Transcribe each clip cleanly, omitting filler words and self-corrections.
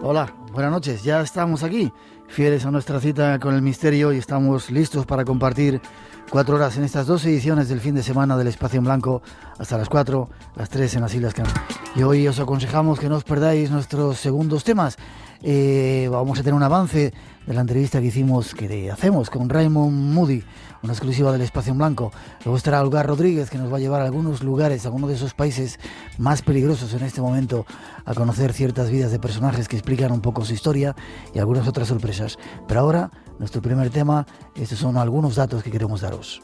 Hola, buenas noches. Ya estamos aquí, fieles a nuestra cita con el misterio, y estamos listos para compartir 4 horas en estas 2 ediciones del fin de semana del Espacio en Blanco, hasta las 4, las 3 en las Islas Canarias. Y hoy os aconsejamos que no os perdáis nuestros segundos temas. Vamos a tener un avance de la entrevista que hacemos con Raymond Moody, una exclusiva del Espacio en Blanco. Luego estará Olga Rodríguez, que nos va a llevar a algunos lugares, a algunos de esos países más peligrosos en este momento, a conocer ciertas vidas de personajes que explican un poco su historia y algunas otras sorpresas. Pero ahora, nuestro primer tema, estos son algunos datos que queremos daros.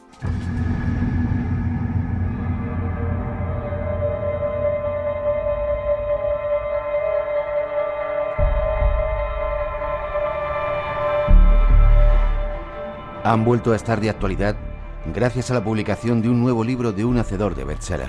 Han vuelto a estar de actualidad gracias a la publicación de un nuevo libro de un hacedor de bestseller.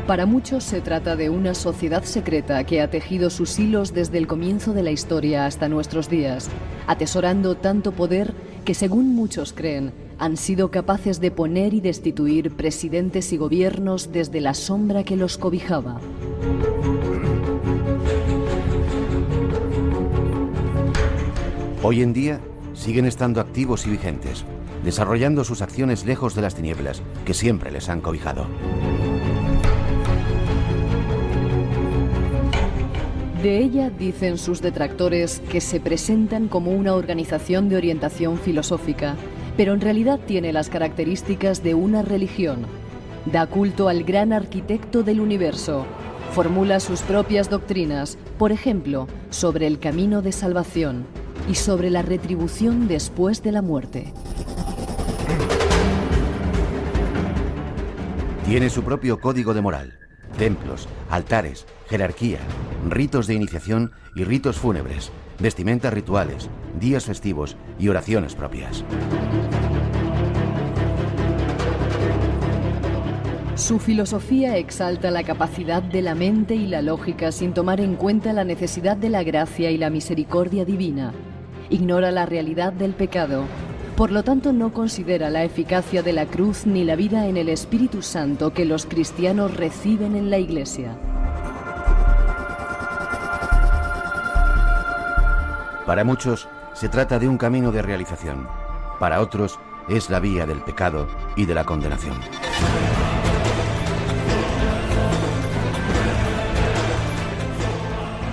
Para muchos se trata de una sociedad secreta que ha tejido sus hilos desde el comienzo de la historia hasta nuestros días, atesorando tanto poder que, según muchos creen, han sido capaces de poner y destituir presidentes y gobiernos desde la sombra que los cobijaba. Hoy en día siguen estando activos y vigentes, desarrollando sus acciones lejos de las tinieblas que siempre les han cobijado. De ella dicen sus detractores que se presentan como una organización de orientación filosófica, pero en realidad tiene las características de una religión. Da culto al gran arquitecto del universo. Formula sus propias doctrinas, por ejemplo, sobre el camino de salvación y sobre la retribución después de la muerte. Tiene su propio código de moral, templos, altares, jerarquía, ritos de iniciación y ritos fúnebres, vestimentas rituales, días festivos y oraciones propias. Su filosofía exalta la capacidad de la mente y la lógica sin tomar en cuenta la necesidad de la gracia y la misericordia divina. Ignora la realidad del pecado. Por lo tanto, no considera la eficacia de la cruz ni la vida en el Espíritu Santo que los cristianos reciben en la Iglesia. Para muchos, se trata de un camino de realización. Para otros, es la vía del pecado y de la condenación.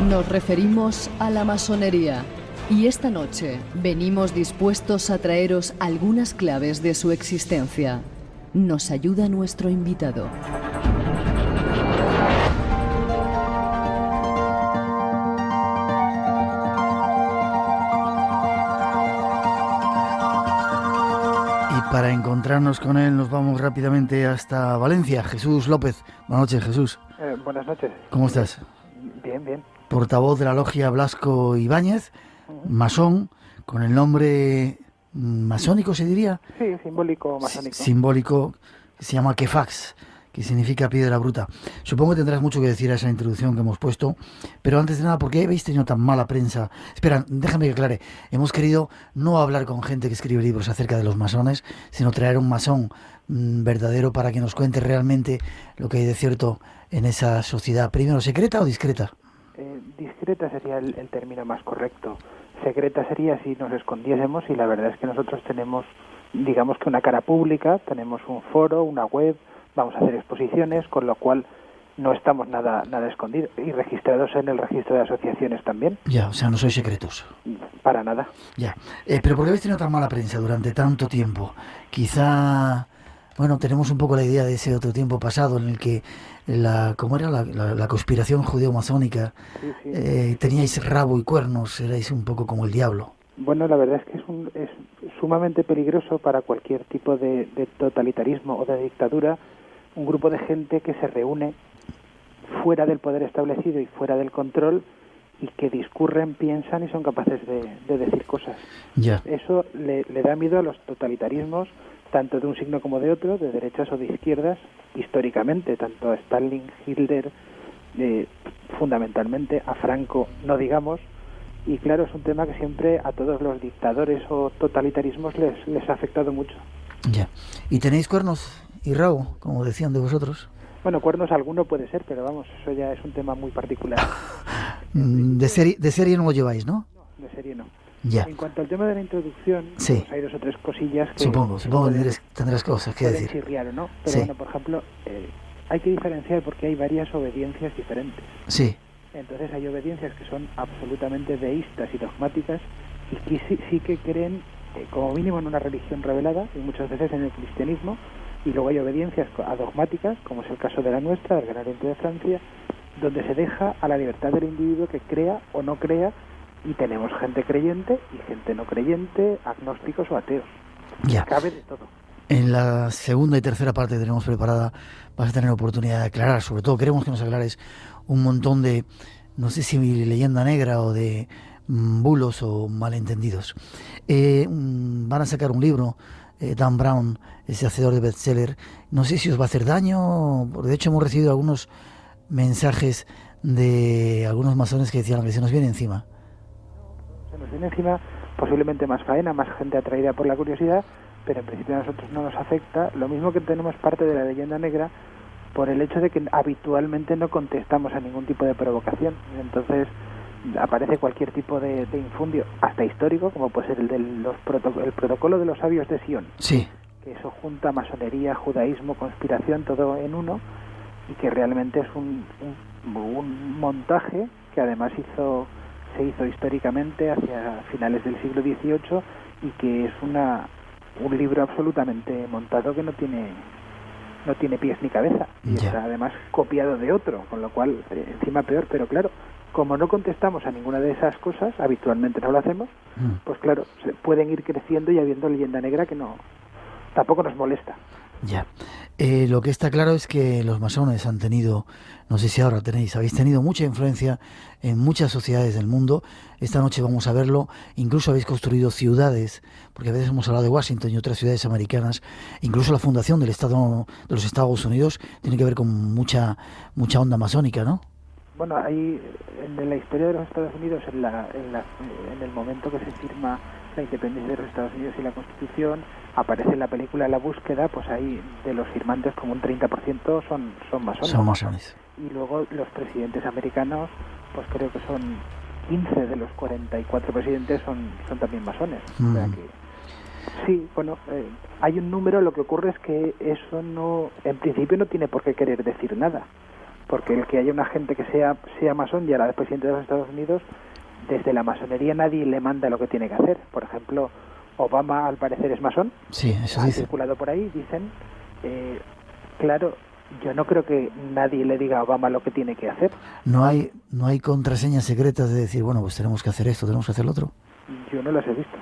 Nos referimos a la masonería. Y esta noche venimos dispuestos a traeros algunas claves de su existencia. Nos ayuda nuestro invitado. Y para encontrarnos con él nos vamos rápidamente hasta Valencia. Jesús López. Buenas noches, Jesús. Buenas noches. ¿Cómo estás? Bien, bien. Portavoz de la logia Blasco Ibáñez, masón, con el nombre masónico, ¿se diría? Sí, simbólico, masónico. Simbólico, que se llama Kefax, que significa piedra bruta. Supongo que tendrás mucho que decir a esa introducción que hemos puesto, pero antes de nada, ¿por qué habéis tenido tan mala prensa? Espera, déjame que aclare. Hemos querido no hablar con gente que escribe libros acerca de los masones, sino traer un masón verdadero para que nos cuente realmente lo que hay de cierto en esa sociedad. Primero, ¿secreta o discreta? Discreta sería el término más correcto. Secreta sería si nos escondiésemos, y la verdad es que nosotros tenemos, digamos que una cara pública, tenemos un foro, una web, vamos a hacer exposiciones, con lo cual no estamos nada escondidos, y registrados en el registro de asociaciones también. Ya, o sea, no sois secretos. Para nada. Ya, pero ¿por qué habéis tenido tan mala prensa durante tanto tiempo? Quizá, bueno, tenemos un poco la idea de ese otro tiempo pasado en el que la conspiración judeo-masónica, sí. Teníais rabo y cuernos, erais un poco como el diablo. Bueno, la verdad es que es sumamente peligroso para cualquier tipo de totalitarismo o de dictadura, un grupo de gente que se reúne fuera del poder establecido y fuera del control, y que discurren, piensan y son capaces de decir cosas. Ya. Eso le da miedo a los totalitarismos, tanto de un signo como de otro, de derechas o de izquierdas, históricamente, tanto a Stalin, Hitler, fundamentalmente, a Franco, no digamos, y claro, es un tema que siempre a todos los dictadores o totalitarismos les ha afectado mucho. Ya. ¿Y tenéis cuernos y rabo, como decían de vosotros? Bueno, cuernos alguno puede ser, pero vamos, eso ya es un tema muy particular. De serie no lo lleváis, ¿no? No, de serie no. Ya. En cuanto al tema de la introducción, Sí. pues hay 2 o 3 cosillas que... Supongo que tendrás cosas que pueden decir. chirriar o no, pero Sí. bueno, por ejemplo, hay que diferenciar porque hay varias obediencias diferentes. Sí, Entonces hay obediencias que son absolutamente deístas y dogmáticas y que sí que creen, como mínimo, en una religión revelada y muchas veces en el cristianismo, y luego hay obediencias adogmáticas, como es el caso de la nuestra, del Gran Oriente de Francia, donde se deja a la libertad del individuo que crea o no crea, y tenemos gente creyente y gente no creyente, agnósticos o ateos. ya. Cabe de todo. En la segunda y tercera parte que tenemos preparada vas a tener oportunidad de aclarar, sobre todo queremos que nos aclares un montón de, no sé si leyenda negra o de bulos o malentendidos. Van a sacar un libro, Dan Brown, ese hacedor de bestseller, no sé si os va a hacer daño, de hecho hemos recibido algunos mensajes de algunos masones que decían que se nos viene encima. Se nos viene encima posiblemente más faena, más gente atraída por la curiosidad, pero en principio a nosotros no nos afecta, lo mismo que tenemos parte de la leyenda negra por el hecho de que habitualmente no contestamos a ningún tipo de provocación. Entonces aparece cualquier tipo de infundio, hasta histórico, como puede ser el protocolo de los sabios de Sion, Sí, que eso junta masonería, judaísmo, conspiración, todo en uno, y que realmente es un montaje que además se hizo históricamente hacia finales del siglo XVIII y que es un libro absolutamente montado que no tiene pies ni cabeza, y Ya. está además copiado de otro, con lo cual encima peor. Pero claro, como no contestamos a ninguna de esas cosas, habitualmente no lo hacemos, pues claro, se pueden ir creciendo y habiendo leyenda negra que tampoco nos molesta. ya. Lo que está claro es que los masones han tenido, no sé si ahora habéis tenido mucha influencia en muchas sociedades del mundo. Esta noche vamos a verlo. Incluso habéis construido ciudades, porque a veces hemos hablado de Washington y otras ciudades americanas. Incluso la fundación de los Estados Unidos tiene que ver con mucha onda masónica, ¿no? Bueno, ahí en la historia de los Estados Unidos, en el momento que se firma la independencia de los Estados Unidos y la Constitución, aparece en la película La Búsqueda, pues ahí de los firmantes como un 30% son masones. Son masones. Y luego los presidentes americanos, pues creo que son 15 de los 44 presidentes son también masones. O sea que, sí, bueno, hay un número, lo que ocurre es que eso en principio no tiene por qué querer decir nada, porque el que haya una gente que sea masón y ahora es presidente de los Estados Unidos, desde la masonería nadie le manda lo que tiene que hacer. Por ejemplo, Obama al parecer es masón. Sí, eso ha dice. circulado por ahí, dicen. Claro, yo no creo que nadie le diga a Obama lo que tiene que hacer. No hay contraseñas secretas de decir, bueno, pues tenemos que hacer esto, tenemos que hacer lo otro. Yo no las he visto.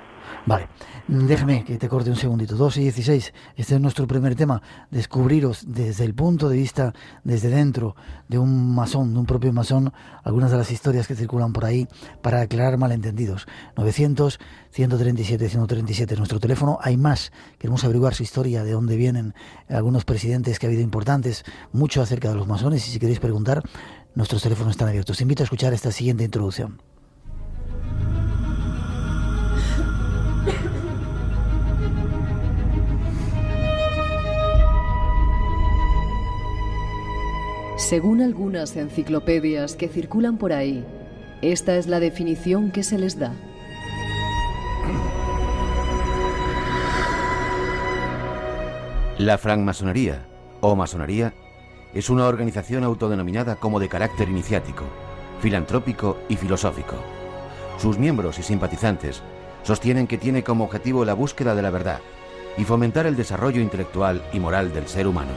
Vale, déjame que te corte un segundito. 2:16, este es nuestro primer tema, descubriros desde el punto de vista, desde dentro de un masón, de un propio masón, algunas de las historias que circulan por ahí para aclarar malentendidos. 900-137-137, nuestro teléfono. Hay más, queremos averiguar su historia, de dónde vienen algunos presidentes que ha habido importantes, mucho acerca de los masones, y si queréis preguntar, nuestros teléfonos están abiertos. Te invito a escuchar esta siguiente introducción. Según algunas enciclopedias que circulan por ahí, esta es la definición que se les da. La francmasonería, o masonería, es una organización autodenominada como de carácter iniciático, filantrópico y filosófico. Sus miembros y simpatizantes sostienen que tiene como objetivo la búsqueda de la verdad y fomentar el desarrollo intelectual y moral del ser humano.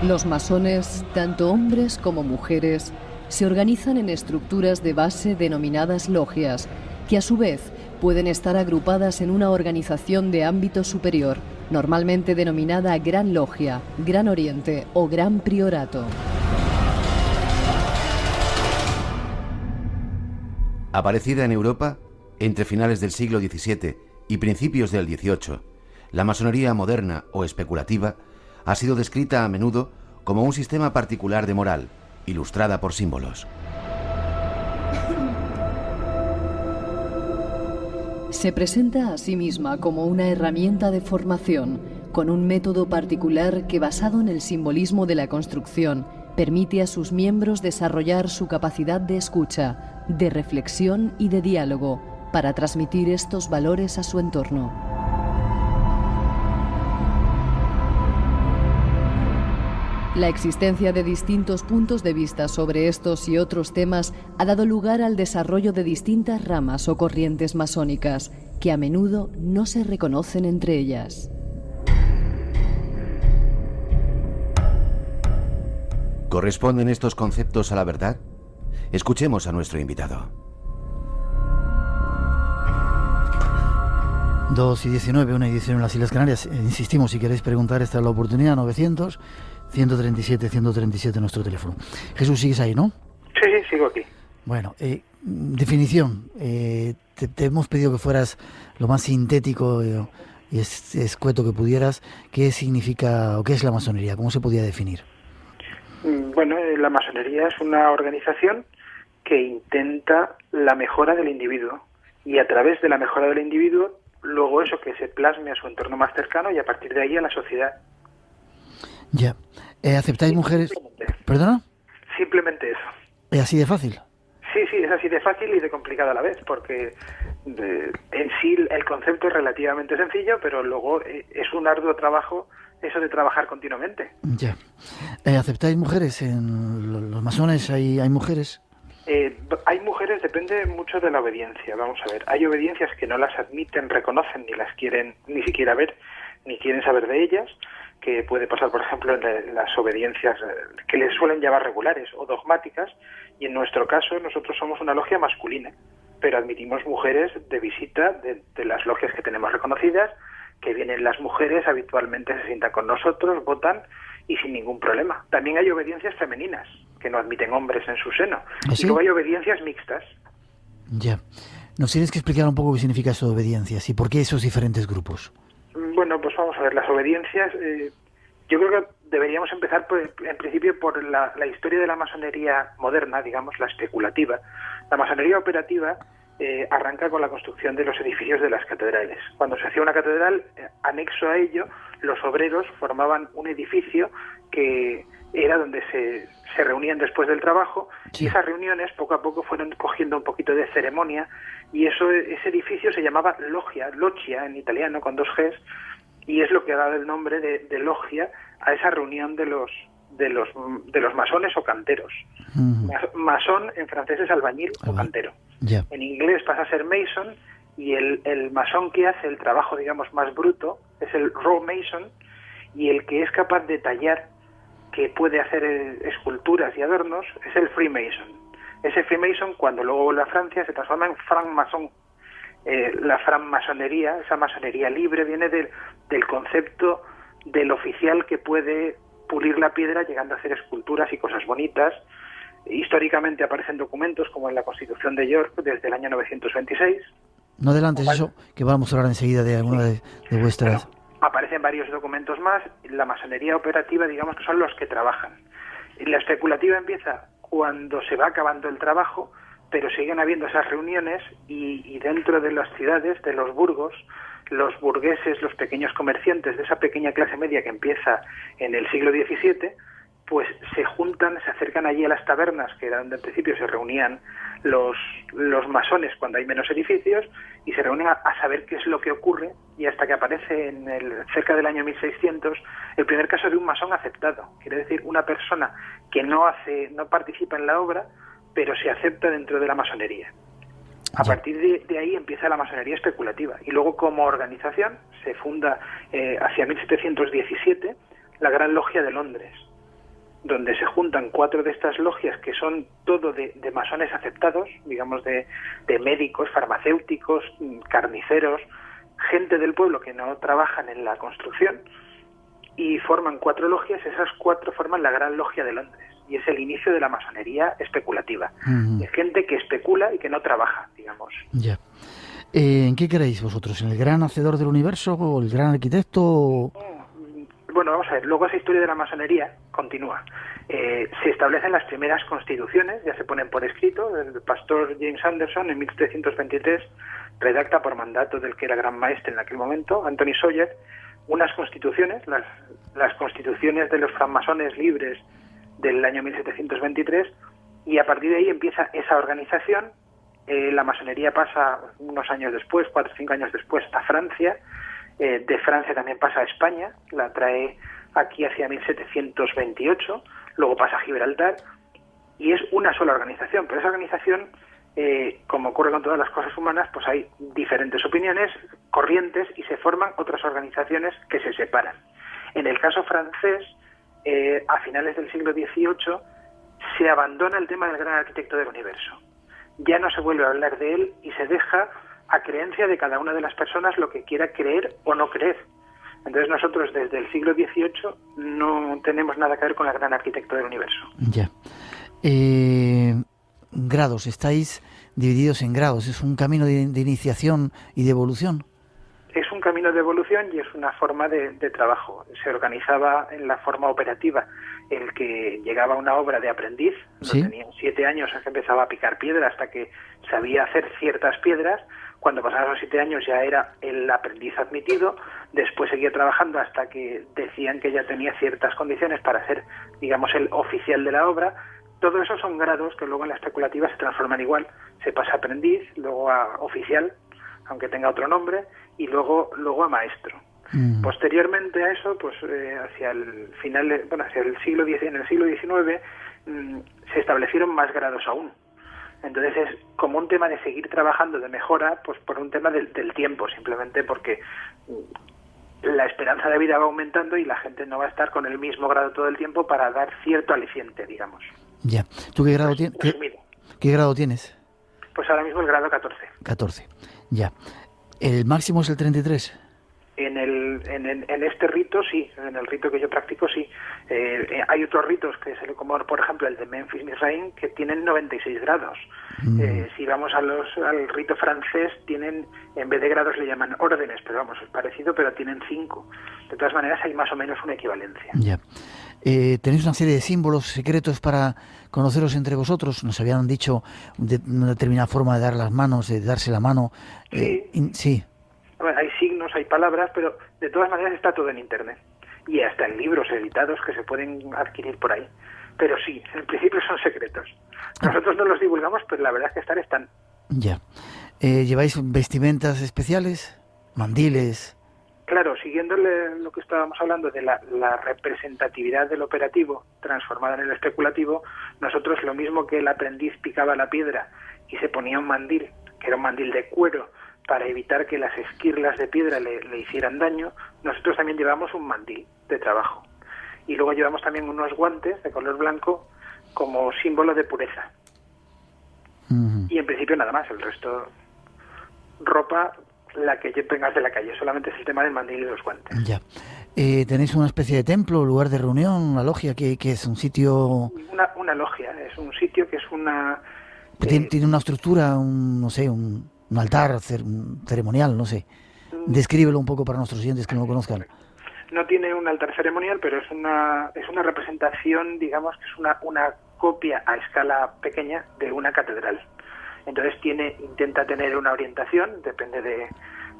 Los masones, tanto hombres como mujeres, se organizan en estructuras de base denominadas logias, que a su vez pueden estar agrupadas en una organización de ámbito superior, normalmente denominada Gran Logia, Gran Oriente o Gran Priorato. Aparecida en Europa entre finales del siglo XVII y principios del XVIII, la masonería moderna o especulativa ha sido descrita a menudo como un sistema particular de moral, ilustrada por símbolos. Se presenta a sí misma como una herramienta de formación, con un método particular que, basado en el simbolismo de la construcción, permite a sus miembros desarrollar su capacidad de escucha, de reflexión y de diálogo, para transmitir estos valores a su entorno. La existencia de distintos puntos de vista sobre estos y otros temas ha dado lugar al desarrollo de distintas ramas o corrientes masónicas, que a menudo no se reconocen entre ellas. ¿Corresponden estos conceptos a la verdad? Escuchemos a nuestro invitado. 2:19, 1:19 en las Islas Canarias. Insistimos, si queréis preguntar, esta es la oportunidad. 900-137-137 nuestro teléfono. Jesús, ¿sigues ahí, no? Sí, sigo aquí. Bueno, definición. Te hemos pedido que fueras lo más sintético y escueto que pudieras. ¿Qué significa o qué es la masonería? ¿Cómo se podía definir? Bueno, la masonería es una organización que intenta la mejora del individuo, y a través de la mejora del individuo, luego eso que se plasme a su entorno más cercano y a partir de ahí a la sociedad. Ya. ¿Aceptáis mujeres? ¿Perdona? Simplemente eso. ¿Es así de fácil? Sí, es así de fácil y de complicado a la vez, porque en sí el concepto es relativamente sencillo, pero luego es un arduo trabajo eso de trabajar continuamente. Ya. ¿Aceptáis mujeres? ¿En los masones hay mujeres? Hay mujeres, depende mucho de la obediencia. Vamos a ver, hay obediencias que no las admiten, reconocen, ni las quieren ni siquiera ver, ni quieren saber de ellas, que puede pasar, por ejemplo, en las obediencias que les suelen llamar regulares o dogmáticas, y en nuestro caso nosotros somos una logia masculina, pero admitimos mujeres de visita de las logias que tenemos reconocidas, que vienen las mujeres, habitualmente se sientan con nosotros, votan y sin ningún problema. También hay obediencias femeninas, que no admiten hombres en su seno. ¿Sí? Y luego hay obediencias mixtas. Ya. Nos tienes que explicar un poco qué significa eso de obediencias y por qué esos diferentes grupos. Bueno, pues vamos a ver, las obediencias, yo creo que deberíamos empezar en principio por la historia de la masonería moderna, digamos, la especulativa. La masonería operativa arranca con la construcción de los edificios de las catedrales. Cuando se hacía una catedral, anexo a ello, los obreros formaban un edificio que era donde se reunían después del trabajo, sí. Y esas reuniones poco a poco fueron cogiendo un poquito de ceremonia, y ese edificio se llamaba loggia en italiano con 2 Gs, y es lo que ha dado el nombre de logia a esa reunión de los masones o canteros. Masón en francés es albañil o cantero. Yeah. En inglés pasa a ser mason, y el masón que hace el trabajo, digamos, más bruto es el raw mason, y el que es capaz de tallar, que puede hacer esculturas y adornos, es el freemason. Ese freemason, cuando luego vuelve a Francia, se transforma en francmason. La francmasonería, esa masonería libre, viene del concepto del oficial que puede pulir la piedra llegando a hacer esculturas y cosas bonitas. Históricamente aparecen documentos como en la Constitución de York desde el año 926. No adelantes eso, que vamos a hablar enseguida de alguna de vuestras... Bueno, aparecen varios documentos más. La masonería operativa, digamos que son los que trabajan. La especulativa empieza cuando se va acabando el trabajo, pero siguen habiendo esas reuniones y dentro de las ciudades, de los burgos, los burgueses, los pequeños comerciantes de esa pequeña clase media que empieza en el siglo XVII, pues se juntan, se acercan allí a las tabernas, que era donde en principio se reunían los masones cuando hay menos edificios, y se reúnen a saber qué es lo que ocurre, y hasta que aparece cerca del año 1600 el primer caso de un masón aceptado. Quiere decir, una persona que no participa en la obra, pero se acepta dentro de la masonería. A partir de ahí empieza la masonería especulativa, y luego como organización se funda hacia 1717 la Gran Logia de Londres, donde se juntan 4 de estas logias que son todo de masones aceptados, digamos de médicos, farmacéuticos, carniceros, gente del pueblo que no trabajan en la construcción, y forman 4 logias. Esas 4 forman la Gran Logia de Londres, y es el inicio de la masonería especulativa. Es gente que especula y que no trabaja, digamos. Ya. ¿En qué creéis vosotros? ¿En el gran hacedor del universo o el gran arquitecto? Bueno, vamos a ver, luego esa historia de la masonería continúa. Se establecen las primeras constituciones, ya se ponen por escrito. El pastor James Anderson en 1723 redacta por mandato del que era gran maestre en aquel momento, Anthony Sawyer, unas constituciones, las constituciones de los francmasones libres del año 1723, y a partir de ahí empieza esa organización. La masonería pasa unos años después, 4 o 5 años después, a Francia. De Francia también pasa a España, la trae aquí hacia 1728, luego pasa a Gibraltar, y es una sola organización. Pero esa organización, como ocurre con todas las cosas humanas, pues hay diferentes opiniones, corrientes, y se forman otras organizaciones que se separan. En el caso francés, a finales del siglo XVIII, se abandona el tema del gran arquitecto del universo. Ya no se vuelve a hablar de él y se deja a creencia de cada una de las personas lo que quiera creer o no creer. Entonces nosotros desde el siglo XVIII no tenemos nada que ver con el gran arquitecto del universo. Ya. Grados, estáis divididos en grados. ¿Es un camino de iniciación y de evolución? Es un camino de evolución y es una forma de trabajo. Se organizaba en la forma operativa. El que llegaba a una obra de aprendiz, ¿Sí? Tenía 7 años, que empezaba a picar piedra hasta que sabía hacer ciertas piedras. Cuando pasaban los 7 años ya era el aprendiz admitido. Después seguía trabajando hasta que decían que ya tenía ciertas condiciones para ser, digamos, el oficial de la obra. Todo eso son grados que luego en la especulativa se transforman igual. Se pasa a aprendiz, luego a oficial, aunque tenga otro nombre, y luego a maestro. Posteriormente a eso, pues hacia el final, hacia el siglo X, en el siglo XIX, se establecieron más grados aún. Entonces es como un tema de seguir trabajando, de mejora, pues por un tema del tiempo, simplemente porque la esperanza de vida va aumentando y la gente no va a estar con el mismo grado todo el tiempo para dar cierto aliciente, digamos. Ya. ¿Tú qué grado tienes? ¿Qué grado tienes? Pues ahora mismo el grado 14. 14. Ya. ¿El máximo es el 33? En este rito sí, en el rito que yo practico sí. Hay otros ritos que como por ejemplo el de Memphis Misraim, que tienen 96 grados. Si vamos al rito francés, tienen, en vez de grados le llaman órdenes, pero vamos, es parecido, pero tienen 5. De todas maneras hay más o menos una equivalencia. Ya. ¿Tenéis una serie de símbolos secretos para conoceros entre vosotros? Nos habían dicho una determinada forma de dar las manos, de darse la mano. Sí. Bueno, hay signos, hay palabras, pero de todas maneras está todo en Internet. Y hasta en libros editados que se pueden adquirir por ahí. Pero sí, en principio son secretos. Nosotros no los divulgamos, pero la verdad es que están. Ya. ¿Lleváis vestimentas especiales? ¿Mandiles? Claro, siguiéndole lo que estábamos hablando de la representatividad del operativo transformada en el especulativo, nosotros lo mismo que el aprendiz picaba la piedra y se ponía un mandil, que era un mandil de cuero, para evitar que las esquirlas de piedra le hicieran daño, nosotros también llevamos un mandil de trabajo. Y luego llevamos también unos guantes de color blanco como símbolo de pureza. Y en principio nada más, el resto ropa la que tengas de la calle, solamente es el tema del mandil y los guantes. Ya. ¿Tenéis una especie de templo, lugar de reunión, una logia que es un sitio? Una logia, es un sitio que es una... Tiene una estructura, un altar ceremonial, no sé. Descríbelo un poco para nuestros oyentes que no lo conozcan. No tiene un altar ceremonial, pero es una representación, digamos, que es una copia a escala pequeña de una catedral. Entonces intenta tener una orientación, depende de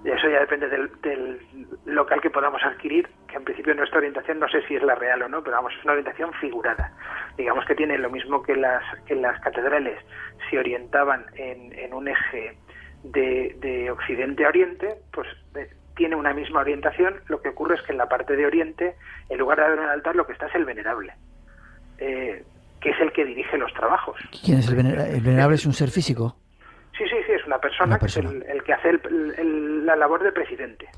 eso, ya depende del local que podamos adquirir, que en principio nuestra orientación no sé si es la real o no, pero vamos, es una orientación figurada. Digamos que tiene lo mismo que las catedrales se orientaban en un eje de occidente a oriente, pues tiene una misma orientación. Lo que ocurre es que en la parte de oriente, en lugar de haber un altar, lo que está es el venerable, que es el que dirige los trabajos. ¿Quién es el venerable? ¿El venerable es un ser físico? Sí, es una persona. Que es el que hace la labor de presidente.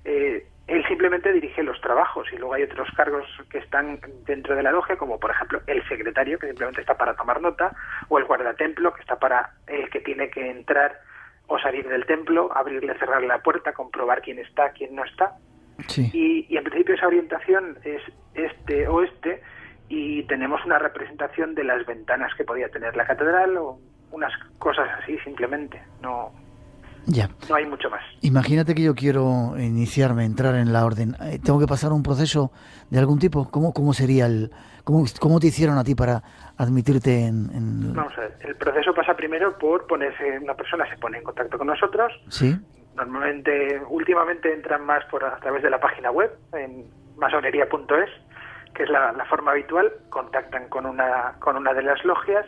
Él simplemente dirige los trabajos y luego hay otros cargos que están dentro de la logia, como por ejemplo el secretario, que simplemente está para tomar nota, o el guardatemplo, que está para el que tiene que entrar o salir del templo, abrirle, cerrarle la puerta, comprobar quién está, quién no está. Sí. Y en principio esa orientación es este-oeste, y tenemos una representación de las ventanas que podía tener la catedral o unas cosas así simplemente. No Ya. No hay mucho más. Imagínate que yo quiero iniciarme, entrar en la orden. ¿Tengo que pasar un proceso de algún tipo? ¿Cómo sería cómo te hicieron a ti para admitirte en... Vamos a ver, el proceso pasa primero por ponerse, una persona se pone en contacto con nosotros. Sí. Normalmente, últimamente entran más a través de la página web, en masonería.es, que es la forma habitual, contactan con una de las logias,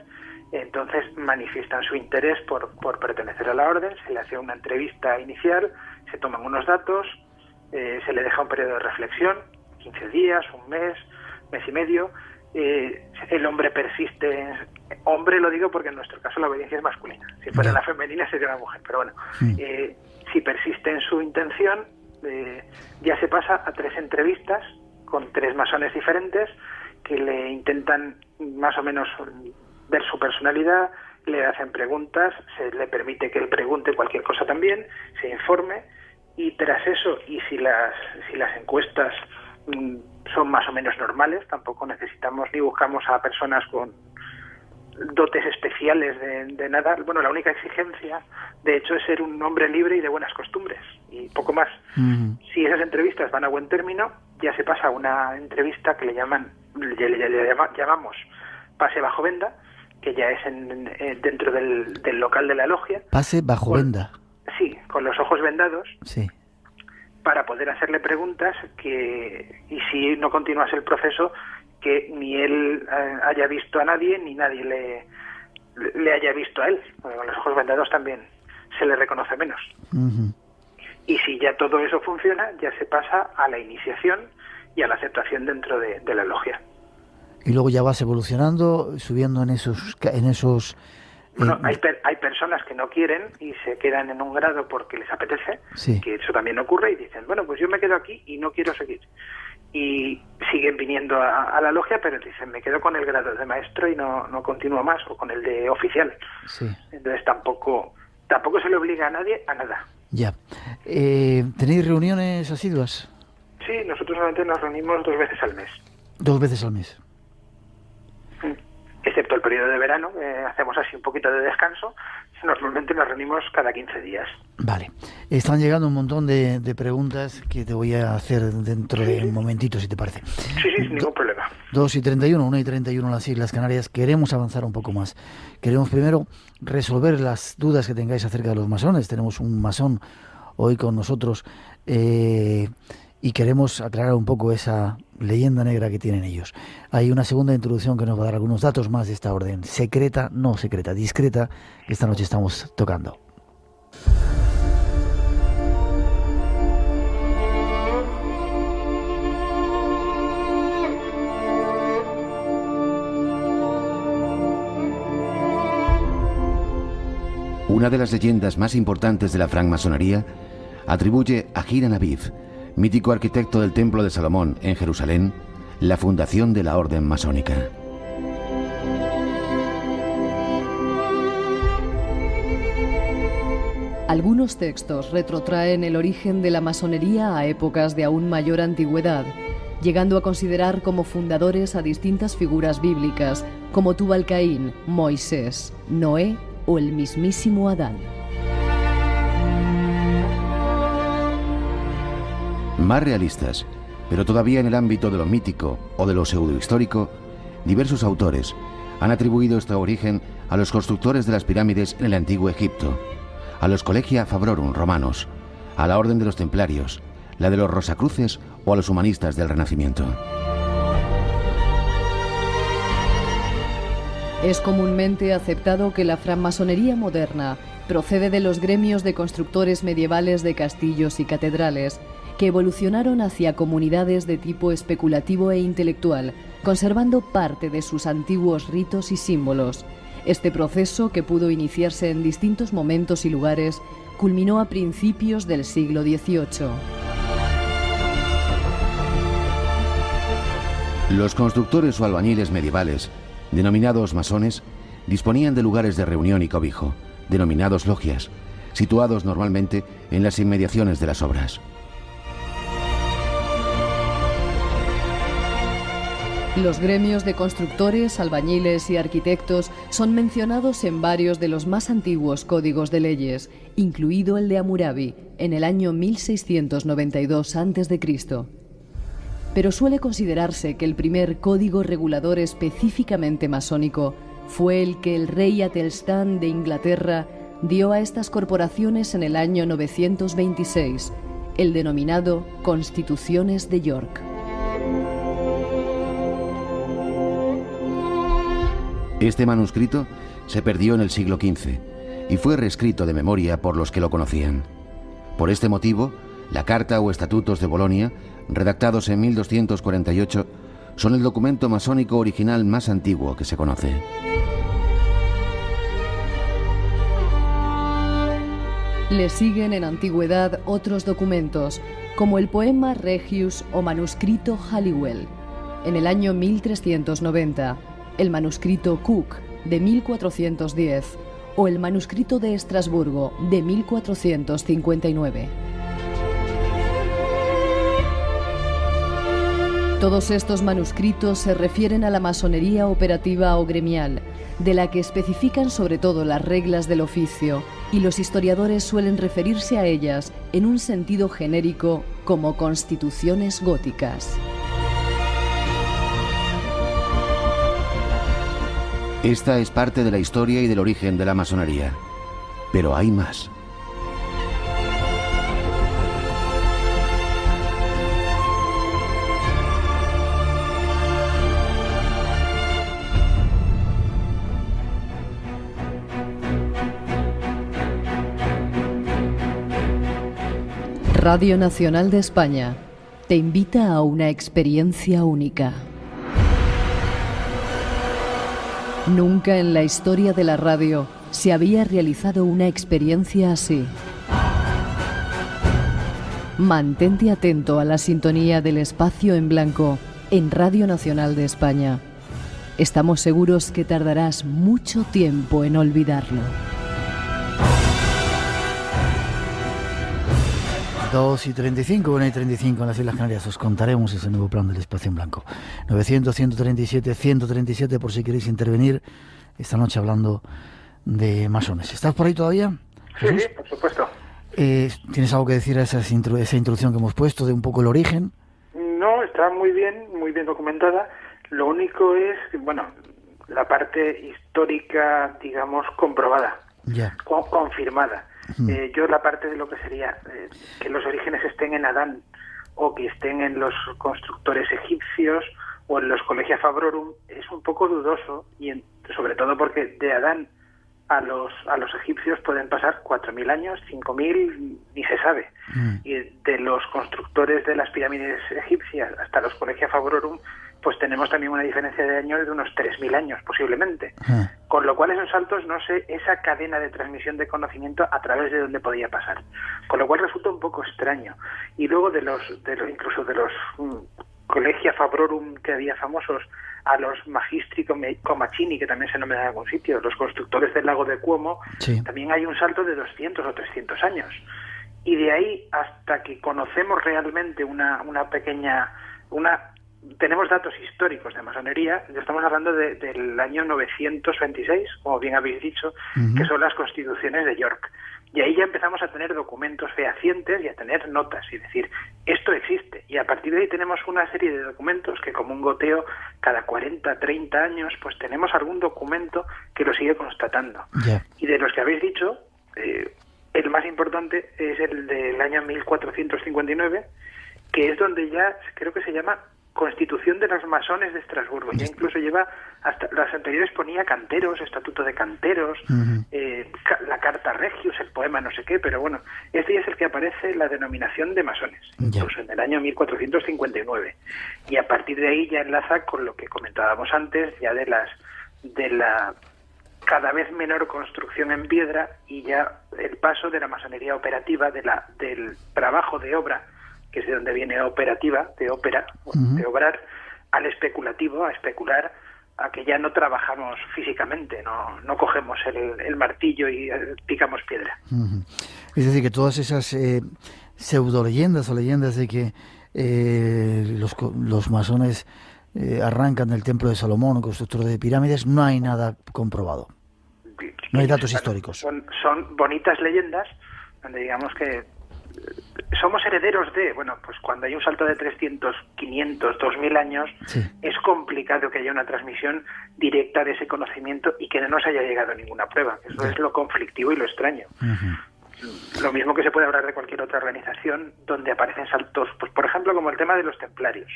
entonces manifiestan su interés por pertenecer a la orden, se le hace una entrevista inicial, se toman unos datos, se le deja un periodo de reflexión, 15 días, un mes y medio, el hombre persiste, hombre lo digo porque en nuestro caso la obediencia es masculina, si fuera la femenina sería una mujer, pero bueno, si persiste en su intención, ya se pasa a 3 entrevistas con 3 masones diferentes que le intentan más o menos ver su personalidad, le hacen preguntas, se le permite que él pregunte cualquier cosa también, se informe, y tras eso, y si las encuestas son más o menos normales, tampoco necesitamos ni buscamos a personas con dotes especiales de nada. Bueno, la única exigencia, de hecho, es ser un hombre libre y de buenas costumbres, y poco más. Si esas entrevistas van a buen término, ya se pasa a una entrevista que le llamamos pase bajo venda, que ya es dentro del local de la logia. Pase bajo venda. Sí, con los ojos vendados. Sí. Para poder hacerle preguntas y si no continuase el proceso, que ni él haya visto a nadie, ni nadie le haya visto a él. Porque con los ojos vendados también se le reconoce menos. Y si ya todo eso funciona, ya se pasa a la iniciación y a la aceptación dentro de la logia. Y luego ya vas evolucionando, subiendo en esos Bueno, hay personas que no quieren y se quedan en un grado porque les apetece, sí, que eso también ocurre, y dicen, bueno, pues yo me quedo aquí y no quiero seguir. Y siguen viniendo a la logia, pero dicen, me quedo con el grado de maestro y no continúo más, o con el de oficial. Sí. Entonces tampoco se le obliga a nadie a nada. Ya. ¿Tenéis reuniones asiduas? Sí, nosotros solamente nos reunimos 2 veces al mes. 2 veces al mes. Excepto el periodo de verano, hacemos así un poquito de descanso. Normalmente nos reunimos cada 15 días. Vale. Están llegando un montón de preguntas que te voy a hacer dentro de un momentito, si te parece. Sí, sin ningún problema. 2:31, 1:31 en las Islas Canarias. Queremos avanzar un poco más. Queremos primero resolver las dudas que tengáis acerca de los masones. Tenemos un masón hoy con nosotros y queremos aclarar un poco esa leyenda negra que tienen ellos. Hay una segunda introducción que nos va a dar algunos datos más de esta orden. Secreta, no secreta, discreta, que esta noche estamos tocando. Una de las leyendas más importantes de la francmasonería atribuye a Hiram Aviv, mítico arquitecto del Templo de Salomón en Jerusalén, la fundación de la orden masónica. Algunos textos retrotraen el origen de la masonería a épocas de aún mayor antigüedad, llegando a considerar como fundadores a distintas figuras bíblicas, como Tubal-Caín, Moisés, Noé o el mismísimo Adán. Más realistas, pero todavía en el ámbito de lo mítico o de lo pseudohistórico, diversos autores han atribuido este origen a los constructores de las pirámides en el antiguo Egipto, a los Collegia Fabrorum romanos, a la Orden de los Templarios, la de los Rosacruces o a los humanistas del Renacimiento. Es comúnmente aceptado que la francmasonería moderna procede de los gremios de constructores medievales de castillos y catedrales, que evolucionaron hacia comunidades de tipo especulativo e intelectual, conservando parte de sus antiguos ritos y símbolos. Este proceso, que pudo iniciarse en distintos momentos y lugares, culminó a principios del siglo XVIII. Los constructores o albañiles medievales, denominados masones, disponían de lugares de reunión y cobijo, denominados logias, situados normalmente en las inmediaciones de las obras. Los gremios de constructores, albañiles y arquitectos son mencionados en varios de los más antiguos códigos de leyes, incluido el de Hammurabi, en el año 1692 a.C. Pero suele considerarse que el primer código regulador específicamente masónico fue el que el rey Atelstan de Inglaterra dio a estas corporaciones en el año 926, el denominado Constituciones de York. Este manuscrito se perdió en el siglo XV y fue reescrito de memoria por los que lo conocían. Por este motivo, la Carta o Estatutos de Bolonia, redactados en 1248, son el documento masónico original más antiguo que se conoce. Le siguen en antigüedad otros documentos, como el poema Regius o manuscrito Halliwell, en el año 1390, el manuscrito Cook, de 1410, o el manuscrito de Estrasburgo, de 1459. Todos estos manuscritos se refieren a la masonería operativa o gremial, de la que especifican sobre todo las reglas del oficio, y los historiadores suelen referirse a ellas en un sentido genérico como constituciones góticas. Esta es parte de la historia y del origen de la masonería. Pero hay más. Radio Nacional de España te invita a una experiencia única. Nunca en la historia de la radio se había realizado una experiencia así. Mantente atento a la sintonía del espacio en blanco en Radio Nacional de España. Estamos seguros que tardarás mucho tiempo en olvidarlo. 2:35, 1:35 en las Islas Canarias. Os contaremos ese nuevo plan del espacio en blanco. 900-137-137 por si queréis intervenir esta noche hablando de masones. ¿Estás por ahí todavía, Jesús? Sí, por supuesto. ¿Tienes algo que decir a esa introducción que hemos puesto de un poco el origen? No, está muy bien documentada. Lo único es, bueno, la parte histórica, digamos, comprobada, confirmada. Yo la parte de lo que sería que los orígenes estén en Adán o que estén en los constructores egipcios o en los Collegia Fabrorum es un poco dudoso, y sobre todo porque de Adán a los egipcios pueden pasar 4.000 años, 5.000, ni se sabe. Y de los constructores de las pirámides egipcias hasta los Collegia Fabrorum, pues tenemos también una diferencia de años de unos 3.000 años posiblemente. Con lo cual esos saltos, no sé, esa cadena de transmisión de conocimiento a través de dónde podía pasar. Con lo cual resulta un poco extraño. Y luego incluso de los Collegia Fabrorum que había famosos, a los Magistri Comacini, que también se nombran en algún sitio, los constructores del lago de Como, también hay un salto de 200 o 300 años. Y de ahí hasta que conocemos realmente tenemos datos históricos de masonería, ya estamos hablando del año 926, como bien habéis dicho, que son las Constituciones de York. Y ahí ya empezamos a tener documentos fehacientes y a tener notas, y decir, esto existe. Y a partir de ahí tenemos una serie de documentos que, como un goteo, cada 40, 30 años, pues tenemos algún documento que lo sigue constatando. Y de los que habéis dicho, el más importante es el del año 1459, que es donde ya creo que se llama Constitución de los Masones de Estrasburgo. Ya incluso lleva, hasta las anteriores ponía canteros, estatuto de canteros, la carta Regius, el poema no sé qué, pero bueno, este ya es el que aparece la denominación de masones, incluso en el año 1459. Y a partir de ahí ya enlaza con lo que comentábamos antes, ya de la cada vez menor construcción en piedra, y ya el paso de la masonería operativa, del trabajo de obra, que es de donde viene operativa, de ópera, de obrar, al especulativo, a especular, a que ya no trabajamos físicamente, no cogemos el martillo y picamos piedra. Es decir, que todas esas pseudo leyendas o leyendas de que los masones arrancan del Templo de Salomón, constructor de pirámides, no hay nada comprobado. No hay datos históricos. Son bonitas leyendas donde digamos que somos herederos de, bueno, pues cuando hay un salto de 300, 500, 2000 años, sí, es complicado que haya una transmisión directa de ese conocimiento y que no nos haya llegado ninguna prueba. Eso sí, es lo conflictivo y lo extraño. Lo mismo que se puede hablar de cualquier otra organización donde aparecen saltos, pues por ejemplo como el tema de los templarios,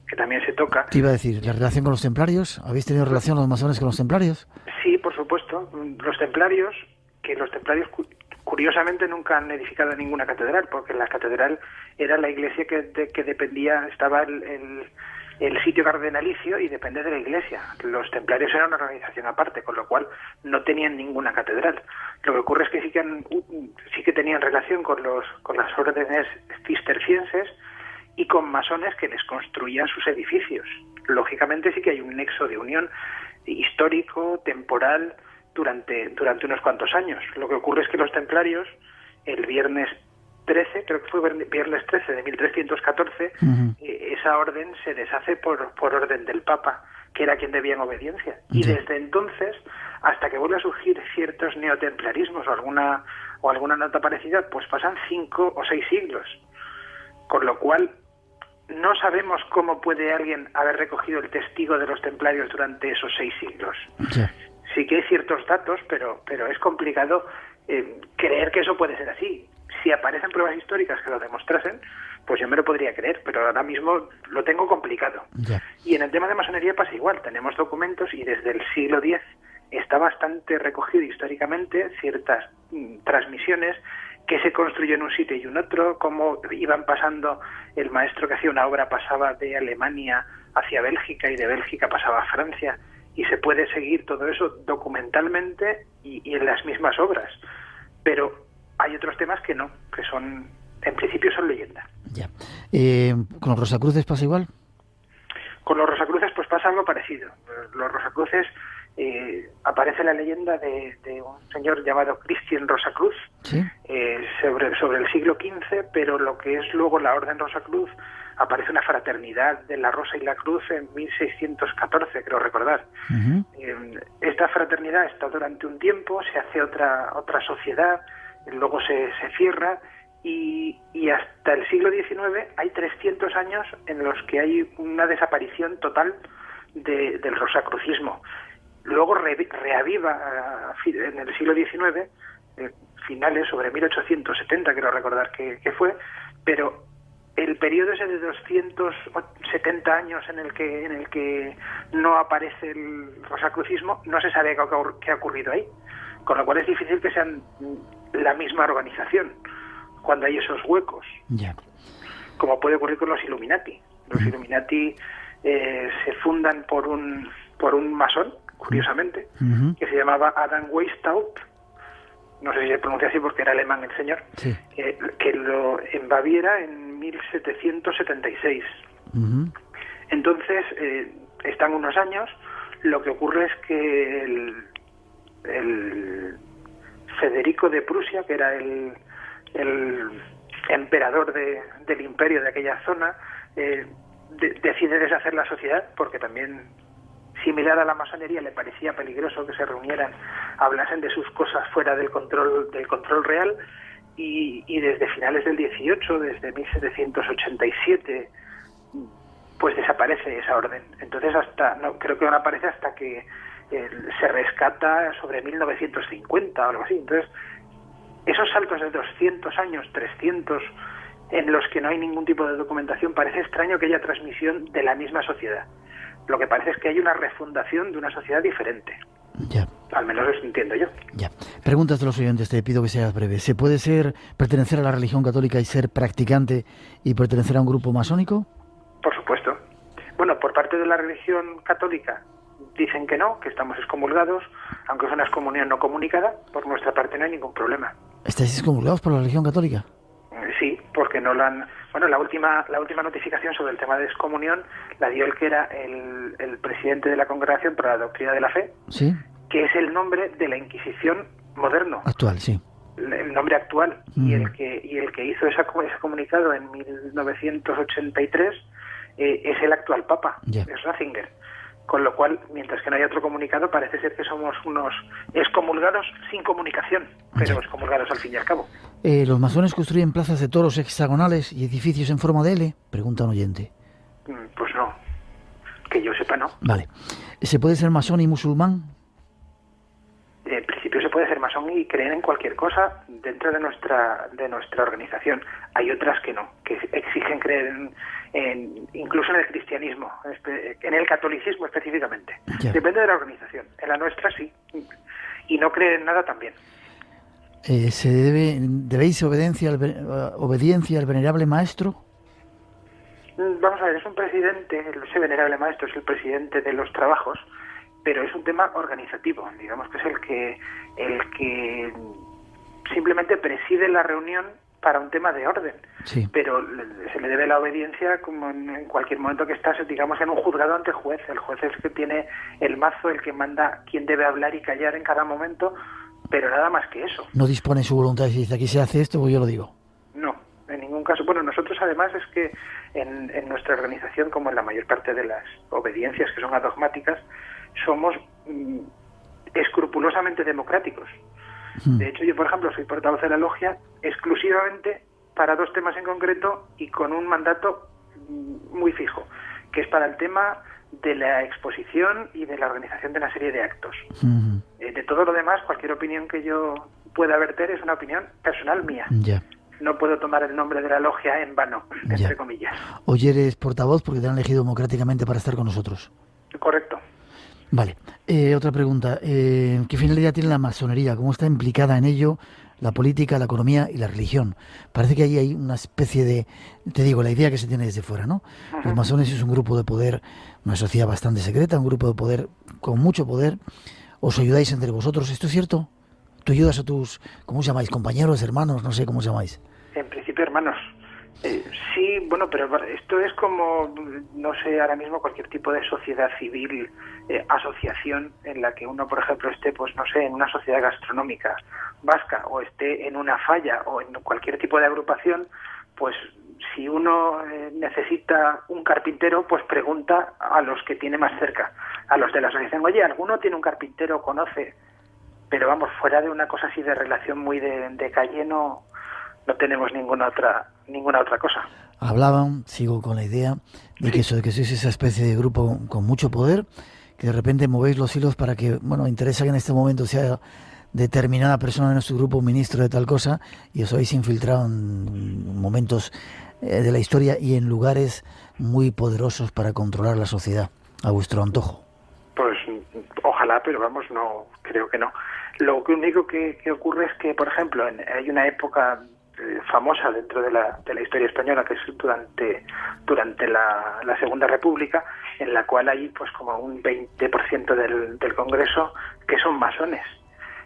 que también se toca. Te iba a decir, ¿la relación con los templarios? ¿Habéis tenido relación los masones con los templarios? Sí, por supuesto. Los templarios curiosamente nunca han edificado ninguna catedral, porque la catedral era la iglesia que dependía, estaba el sitio cardenalicio y depende de la iglesia. Los templarios eran una organización aparte, con lo cual no tenían ninguna catedral. Lo que ocurre es que sí que tenían relación con las órdenes cistercienses y con masones que les construían sus edificios. Lógicamente sí que hay un nexo de unión histórico, temporal, durante unos cuantos años. Lo que ocurre es que los templarios, el viernes 13, creo que fue viernes 13 de 1314, esa orden se deshace por orden del Papa, que era quien debía en obediencia. Y desde entonces, hasta que vuelve a surgir ciertos neotemplarismos o alguna nota parecida, pues pasan 5 o 6 siglos. Con lo cual, no sabemos cómo puede alguien haber recogido el testigo de los templarios durante esos 6 siglos. Sí que hay ciertos datos, pero es complicado creer que eso puede ser así. Si aparecen pruebas históricas que lo demostrasen, pues yo me lo podría creer, pero ahora mismo lo tengo complicado. Y en el tema de masonería pasa igual. Tenemos documentos y desde el siglo X está bastante recogido históricamente ciertas transmisiones que se construyó en un sitio y en otro, cómo iban pasando, el maestro que hacía una obra pasaba de Alemania hacia Bélgica y de Bélgica pasaba a Francia. Y se puede seguir todo eso documentalmente y en las mismas obras. Pero hay otros temas que no, que son, en principio son leyenda. Ya. ¿Con los Rosacruces pasa igual? Con los Rosacruces pues pasa algo parecido. Los Rosacruces, aparece la leyenda de un señor llamado Christian Rosacruz, ¿sí? Sobre el siglo XV, pero lo que es luego la Orden Rosacruz, aparece una fraternidad de la Rosa y la Cruz en 1614, creo recordar. Esta fraternidad está durante un tiempo, se hace otra sociedad, luego se cierra y hasta el siglo XIX hay 300 años en los que hay una desaparición total del rosacrucismo. Luego reaviva en el siglo XIX, finales sobre 1870, creo recordar que fue, pero el periodo ese de 270 años en el que no aparece el rosacrucismo, no se sabe qué ha ocurrido ahí, con lo cual es difícil que sean la misma organización cuando hay esos huecos, como puede ocurrir con los Illuminati. Los Illuminati se fundan por un masón, curiosamente, que se llamaba Adam Weishaupt, no sé si se pronuncia así porque era alemán el señor, que en Baviera en 1776. Entonces, están unos años, lo que ocurre es que el Federico de Prusia, que era el emperador del imperio de aquella zona, decide deshacer la sociedad porque también, similar a la masonería, le parecía peligroso que se reunieran, hablasen de sus cosas fuera del control real, y desde finales del 18, desde 1787, pues desaparece esa orden. Entonces creo que no aparece hasta que se rescata sobre 1950 o algo así. Entonces, esos saltos de 200 años, 300, en los que no hay ningún tipo de documentación, parece extraño que haya transmisión de la misma sociedad. Lo que parece es que hay una refundación de una sociedad diferente. Al menos eso entiendo yo. Preguntas de los oyentes, te pido que seas breve. ¿Se puede pertenecer a la religión católica y ser practicante y pertenecer a un grupo masónico? Por supuesto. Bueno, por parte de la religión católica dicen que no, que estamos excomulgados, aunque es una excomunión no comunicada. Por nuestra parte no hay ningún problema. ¿Estáis excomulgados por la religión católica? Sí, porque no lo han... Bueno, la última notificación sobre el tema de excomunión la dio el que era el presidente de la Congregación para la Doctrina de la Fe, ¿sí?, que es el nombre de la Inquisición moderno. Actual, sí. El nombre actual. Y el que hizo ese comunicado en 1983 es el actual Papa, Ya. es Ratzinger. Con lo cual, mientras que no hay otro comunicado, parece ser que somos unos excomulgados sin comunicación, pero Ya. excomulgados al fin y al cabo. ¿Los masones construyen plazas de toros hexagonales y edificios en forma de L? Pregunta un oyente. Pues no, que yo sepa no. Vale. ¿Se puede ser masón y musulmán? En principio se puede ser masón y creer en cualquier cosa dentro de nuestra organización. Hay otras que no, que exigen creer incluso en el cristianismo, en el catolicismo específicamente. Ya. Depende de la organización. En la nuestra sí. Y no creer en nada también. ¿Debéis obediencia al venerable maestro? Vamos a ver, es un presidente, ese venerable maestro es el presidente de los trabajos, pero es un tema organizativo, digamos que es el que simplemente preside la reunión para un tema de orden, Sí. pero se le debe la obediencia como en cualquier momento que estás, digamos, en un juzgado ante juez. El juez es el que tiene el mazo, el que manda quién debe hablar y callar en cada momento, pero nada más que eso. No dispone su voluntad y dice, aquí se hace esto, pues yo lo digo. No, en ningún caso. Bueno, nosotros además es que en nuestra organización, como en la mayor parte de las obediencias que son adogmáticas, somos escrupulosamente democráticos. De hecho, yo, por ejemplo, soy portavoz de la logia exclusivamente para 2 temas en concreto y con un mandato muy fijo, que es para el tema de la exposición y de la organización de una serie de actos. De todo lo demás, cualquier opinión que yo pueda verter es una opinión personal mía. Ya. No puedo tomar el nombre de la logia en vano, entre Ya. comillas. Hoy eres portavoz porque te han elegido democráticamente para estar con nosotros. Correcto. Vale. Otra pregunta. ¿Qué finalidad tiene la masonería? ¿Cómo está implicada en ello la política, la economía y la religión? Parece que ahí hay una especie de... Te digo, la idea que se tiene desde fuera, ¿no? Los masones es un grupo de poder, una sociedad bastante secreta, un grupo de poder con mucho poder. ¿Os ayudáis entre vosotros? ¿Esto es cierto? ¿Tú ayudas a tus, cómo os llamáis, compañeros, hermanos, no sé cómo os llamáis? En principio, hermanos. Sí, bueno, pero esto es como, no sé, ahora mismo cualquier tipo de sociedad civil, asociación en la que uno, por ejemplo, esté, pues no sé, en una sociedad gastronómica vasca o esté en una falla o en cualquier tipo de agrupación, pues si uno necesita un carpintero, pues pregunta a los que tiene más cerca, a los de la asociación. Oye, ¿alguno tiene un carpintero, conoce? Pero vamos, fuera de una cosa así de relación muy de calle, no tenemos ninguna otra cosa. Hablaban, sigo con la idea, de que eso, de que sois esa especie de grupo con mucho poder, que de repente movéis los hilos para que, bueno, interesa que en este momento sea determinada persona de nuestro grupo ministro de tal cosa, y os habéis infiltrado en momentos de la historia y en lugares muy poderosos para controlar la sociedad, a vuestro antojo. Pues ojalá, pero vamos, no, creo que no. Lo único que ocurre es que, por ejemplo, hay una época famosa dentro de la historia española, que es durante la Segunda República, en la cual hay pues como un 20% del Congreso que son masones.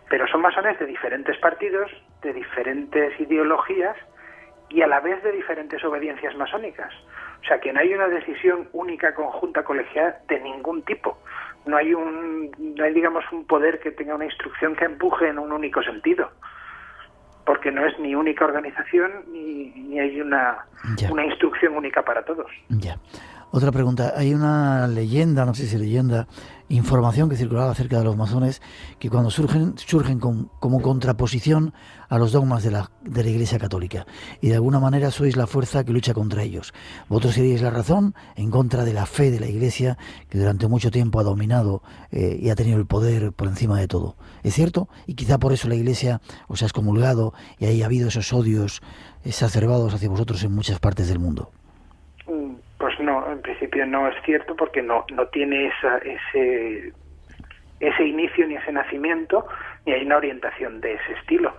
Pero son masones de diferentes partidos, de diferentes ideologías y a la vez de diferentes obediencias masónicas. O sea, que no hay una decisión única, conjunta, colegial de ningún tipo. No hay digamos, un poder que tenga una instrucción que empuje en un único sentido. Porque no es ni única organización ni hay una instrucción única para todos. Ya. Otra pregunta. Hay una leyenda, no sé si leyenda, información que circulaba acerca de los masones, que cuando surgen como contraposición a los dogmas de la Iglesia Católica. Y de alguna manera sois la fuerza que lucha contra ellos. Vosotros seríais la razón en contra de la fe de la Iglesia, que durante mucho tiempo ha dominado y ha tenido el poder por encima de todo. ¿Es cierto? Y quizá por eso la Iglesia os ha excomulgado y ahí ha habido esos odios exacerbados hacia vosotros en muchas partes del mundo. Pues no, en principio no es cierto, porque no tiene ese inicio ni ese nacimiento, ni hay una orientación de ese estilo.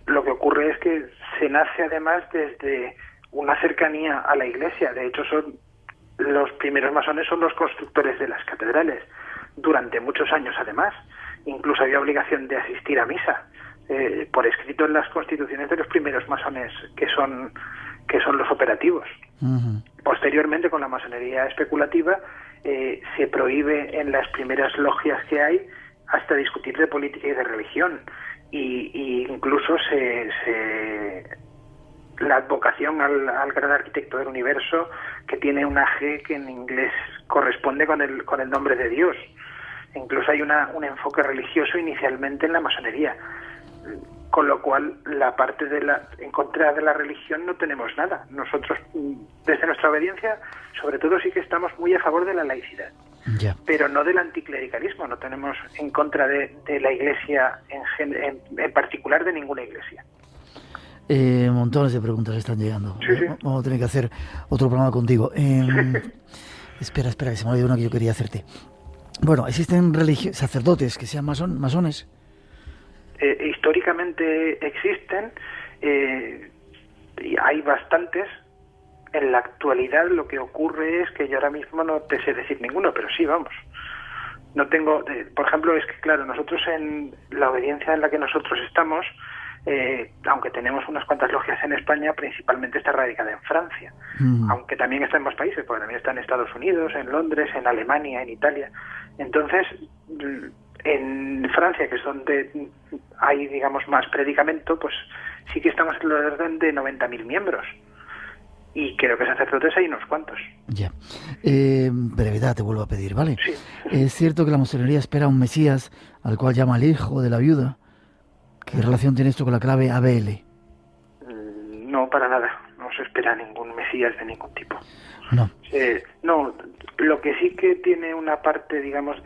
Lo que ocurre es que se nace además desde una cercanía a la Iglesia. De hecho, los primeros masones son los constructores de las catedrales, durante muchos años además. Incluso había obligación de asistir a misa, por escrito en las constituciones de los primeros masones, que son los operativos. Uh-huh. Posteriormente, con la masonería especulativa, se prohíbe en las primeras logias que hay hasta discutir de política y de religión, y incluso se la advocación al gran arquitecto del universo, que tiene una G que en inglés corresponde con el nombre de Dios. Incluso hay un enfoque religioso inicialmente en la masonería, con lo cual la parte en contra de la religión no tenemos nada. Nosotros, desde nuestra obediencia, sobre todo sí que estamos muy a favor de la laicidad, pero no del anticlericalismo. No tenemos en contra de la Iglesia en particular, de ninguna iglesia. Montones de preguntas están llegando. Sí. Vamos a tener que hacer otro programa contigo. Espera, que se me olvidó una que yo quería hacerte. Bueno, ¿existen sacerdotes que sean masones? Históricamente existen, y hay bastantes. En la actualidad lo que ocurre es que yo ahora mismo no te sé decir ninguno, pero sí, vamos. No tengo, por ejemplo, es que claro, nosotros en la obediencia en la que nosotros estamos, aunque tenemos unas cuantas logias en España, principalmente está radicada en Francia, aunque también está en más países, porque también está en Estados Unidos, en Londres, en Alemania, en Italia. Entonces, en Francia, que es donde hay, digamos, más predicamento, pues sí que estamos en el orden de 90.000 miembros. Y creo que sacerdotes hay unos cuantos. Ya. Brevedad te vuelvo a pedir, ¿vale? Sí. ¿Es cierto que la masonería espera un Mesías al cual llama el hijo de la viuda? ¿Qué relación tiene esto con la clave ABL? No, para nada. No se espera ningún Mesías de ningún tipo. No. No, lo que sí que tiene una parte, digamos, o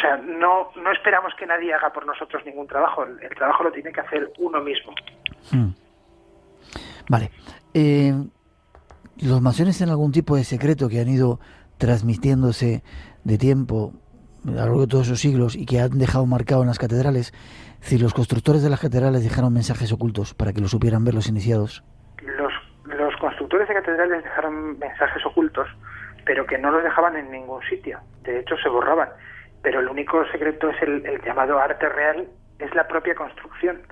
sea, no esperamos que nadie haga por nosotros ningún trabajo. El trabajo lo tiene que hacer uno mismo. Vale. ¿Los masones tienen algún tipo de secreto que han ido transmitiéndose de tiempo a lo largo de todos esos siglos y que han dejado marcado en las catedrales? Si los constructores de las catedrales dejaron mensajes ocultos para que lo supieran ver los iniciados. Los constructores de catedrales dejaron mensajes ocultos, pero que no los dejaban en ningún sitio. De hecho, se borraban. Pero el único secreto es el llamado arte real, es la propia construcción.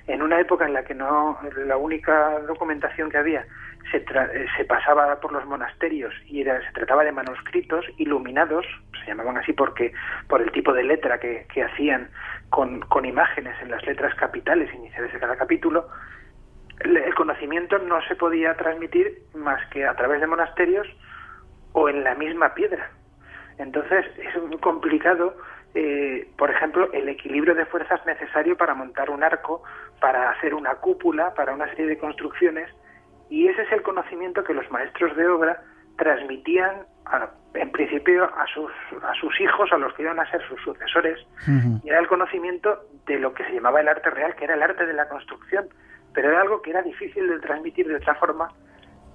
En una época en la que la única documentación que había se pasaba por los monasterios y se trataba de manuscritos iluminados, se llamaban así por el tipo de letra que hacían con imágenes en las letras capitales iniciales de cada capítulo. El conocimiento no se podía transmitir más que a través de monasterios o en la misma piedra. Entonces es muy complicado, por ejemplo, el equilibrio de fuerzas necesario para montar un arco, para hacer una cúpula, para una serie de construcciones, y ese es el conocimiento que los maestros de obra transmitían en principio a sus hijos, a los que iban a ser sus sucesores, y era el conocimiento de lo que se llamaba el arte real, que era el arte de la construcción, pero era algo que era difícil de transmitir de otra forma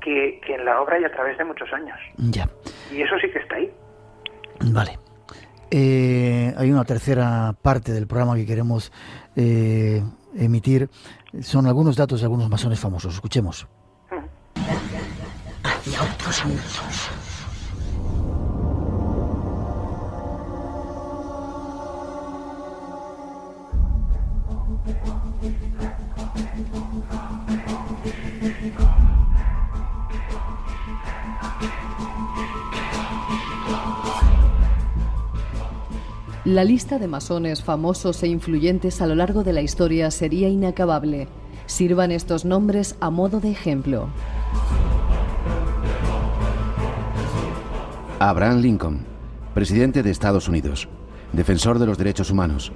que en la obra y a través de muchos años. Ya. Y eso sí que está ahí. Vale. Hay una tercera parte del programa que queremos emitir. Son algunos datos de algunos masones famosos. Escuchemos. Hacia otros mundos. La lista de masones famosos e influyentes a lo largo de la historia sería inacabable. Sirvan estos nombres a modo de ejemplo. Abraham Lincoln, presidente de Estados Unidos, defensor de los derechos humanos.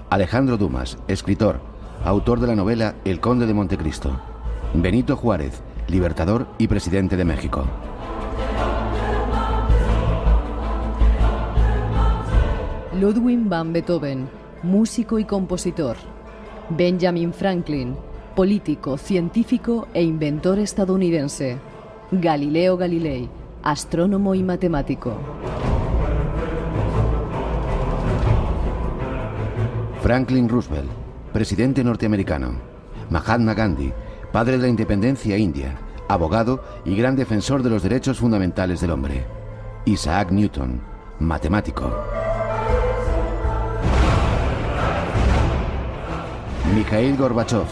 Alejandro Dumas, escritor, autor de la novela El Conde de Montecristo. Benito Juárez, libertador y presidente de México. Ludwig van Beethoven, músico y compositor. Benjamin Franklin, político, científico e inventor estadounidense. Galileo Galilei, astrónomo y matemático. Franklin Roosevelt, presidente norteamericano. Mahatma Gandhi, padre de la independencia india, abogado y gran defensor de los derechos fundamentales del hombre. Isaac Newton, matemático. Mikhail Gorbachev,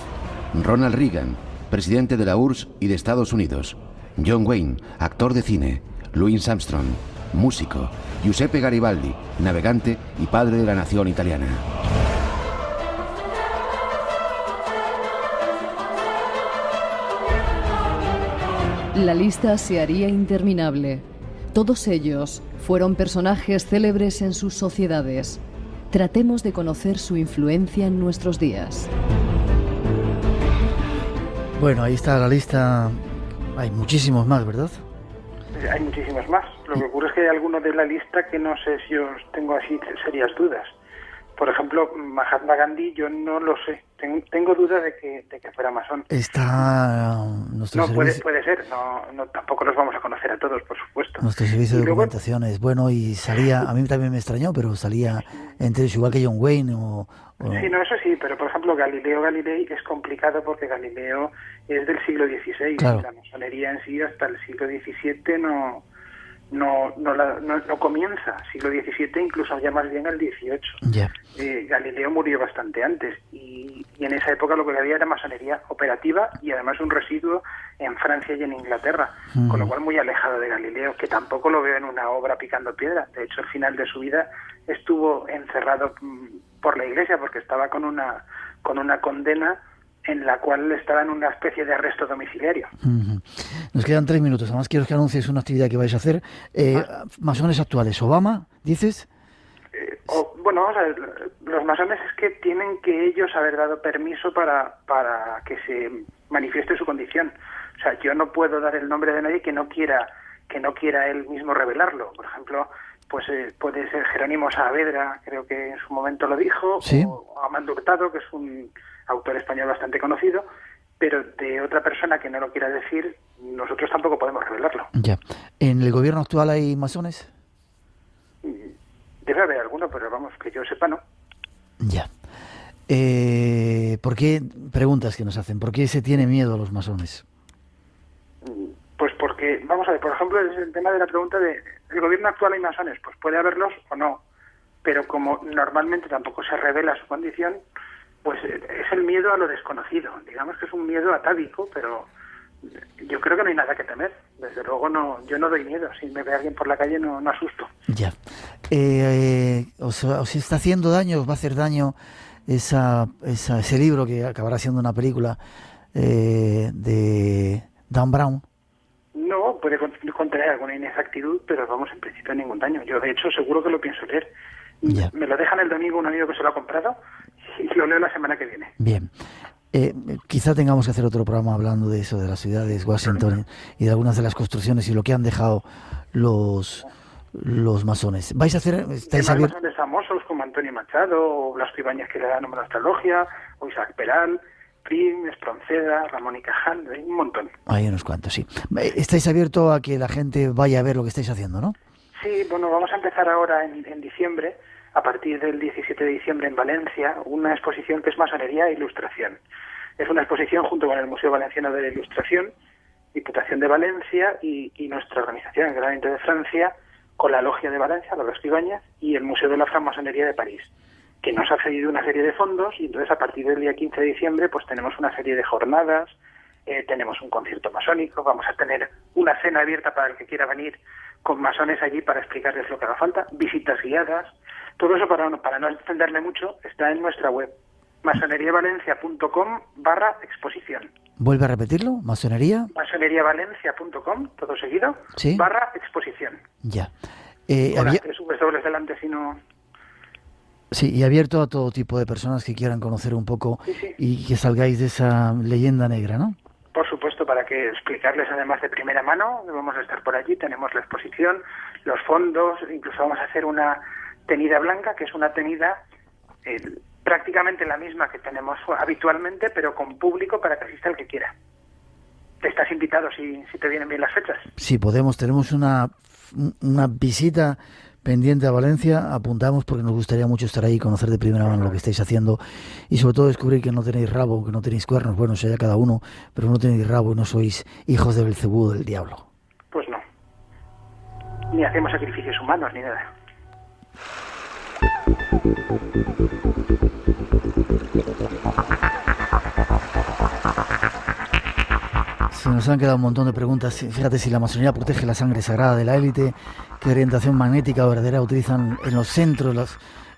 Ronald Reagan, presidente de la URSS y de Estados Unidos. John Wayne, actor de cine. Louis Armstrong, músico. Giuseppe Garibaldi, navegante y padre de la nación italiana. La lista se haría interminable. Todos ellos fueron personajes célebres en sus sociedades. Tratemos de conocer su influencia en nuestros días. Bueno, ahí está la lista. Hay muchísimos más, ¿verdad? Hay muchísimos más. Lo que ocurre es que hay algunos de la lista que no sé si os tengo así serias dudas. Por ejemplo, Mahatma Gandhi, yo no lo sé. Tengo dudas de que fuera masón. Está nuestro servicio. Puede ser. No, tampoco los vamos a conocer a todos, por supuesto. Nuestro servicio de luego, documentación es bueno y salía, a mí también me extrañó, pero salía entre igual que John Wayne o... Sí, no, eso sí, pero por ejemplo Galileo Galilei es complicado porque Galileo es del siglo XVI. Claro. Y la masonería en sí hasta el siglo XVII no comienza. Siglo XVII incluso ya más bien el XVIII. Yeah. Galileo murió bastante antes y en esa época lo que había era masonería operativa y además un residuo en Francia y en Inglaterra, con lo cual muy alejado de Galileo, que tampoco lo veo en una obra picando piedra. De hecho, al final de su vida estuvo encerrado por la Iglesia porque estaba con una condena en la cual estaba en una especie de arresto domiciliario. Nos quedan 3 minutos. Además quiero que anuncies una actividad que vais a hacer. Masones actuales. ¿Obama, dices? Bueno, vamos a ver. Los masones es que tienen que ellos haber dado permiso para que se manifieste su condición. O sea, yo no puedo dar el nombre de nadie que no quiera él mismo revelarlo. Por ejemplo, pues puede ser Jerónimo Saavedra, creo que en su momento lo dijo, ¿sí? O Amando Hurtado, que es un autor español bastante conocido, pero de otra persona que no lo quiera decir, nosotros tampoco podemos revelarlo. Ya. ¿En el gobierno actual hay masones? Debe haber alguno, pero vamos, que yo sepa, no. Ya. ¿Por qué, preguntas que nos hacen, por qué se tiene miedo a los masones? Pues porque, vamos a ver, por ejemplo, el tema de la pregunta de ¿el gobierno actual hay masones? Pues puede haberlos o no, pero como normalmente tampoco se revela su condición, pues es el miedo a lo desconocido. Digamos que es un miedo atávico, pero yo creo que no hay nada que temer. Desde luego yo no doy miedo. Si me ve alguien por la calle no asusto. Ya. ¿Os está haciendo daño, os va a hacer daño ese libro que acabará siendo una película de Dan Brown? No, puede contener alguna inexactitud, pero vamos, en principio ningún daño. Yo, de hecho, seguro que lo pienso leer. Ya. Me lo dejan el domingo un amigo que se lo ha comprado y lo leo la semana que viene. Bien. Quizá tengamos que hacer otro programa hablando de eso, de las ciudades, Washington y de algunas de las construcciones y lo que han dejado los masones. ¿Vais a hacer? ¿Estáis abiertos? Masones famosos como Antonio Machado, o Blasco Ibáñez, que le da nombre a nuestra logia, o Isaac Peral, Prim, Espronceda, Ramón y Cajal, hay un montón. Hay unos cuantos, sí. ¿Estáis abiertos a que la gente vaya a ver lo que estáis haciendo, no? Sí, bueno, vamos a empezar ahora en diciembre, a partir del 17 de diciembre en Valencia, una exposición que es Masonería e Ilustración. Es una exposición junto con el Museo Valenciano de la Ilustración, Diputación de Valencia y nuestra organización, el Gran Oriente de Francia, con la Logia de Valencia, la Blasco Ibáñez, y el Museo de la Francmasonería de París, que nos ha cedido una serie de fondos y entonces a partir del día 15 de diciembre pues tenemos una serie de jornadas, tenemos un concierto masónico, vamos a tener una cena abierta para el que quiera venir con masones allí para explicarles lo que haga falta, visitas guiadas, todo eso para no extenderme mucho está en nuestra web, masoneriavalencia.com/exposición. ¿Vuelve a repetirlo? ¿Masonería? masoneriavalencia.com, todo seguido, ¿sí? /exposición. Ya. Con las 3 W delante, si no... Sí, y abierto a todo tipo de personas que quieran conocer un poco sí. Y que salgáis de esa leyenda negra, ¿no? Por supuesto, para que explicarles además de primera mano, vamos a estar por allí, tenemos la exposición, los fondos, incluso vamos a hacer una tenida blanca, que es una tenida prácticamente la misma que tenemos habitualmente, pero con público para que asista el que quiera. Estás invitado si te vienen bien las fechas. Sí, tenemos una visita pendiente a Valencia, apuntamos porque nos gustaría mucho estar ahí y conocer de primera mano lo que estáis haciendo y sobre todo descubrir que no tenéis rabo, que no tenéis cuernos, bueno, sea cada uno, pero no tenéis rabo y no sois hijos de Belcebú, del diablo. Pues no. Ni hacemos sacrificios humanos ni nada. Se nos han quedado un montón de preguntas. Fíjate, si la masonería protege la sangre sagrada de la élite, qué orientación magnética o verdadera utilizan en los centros,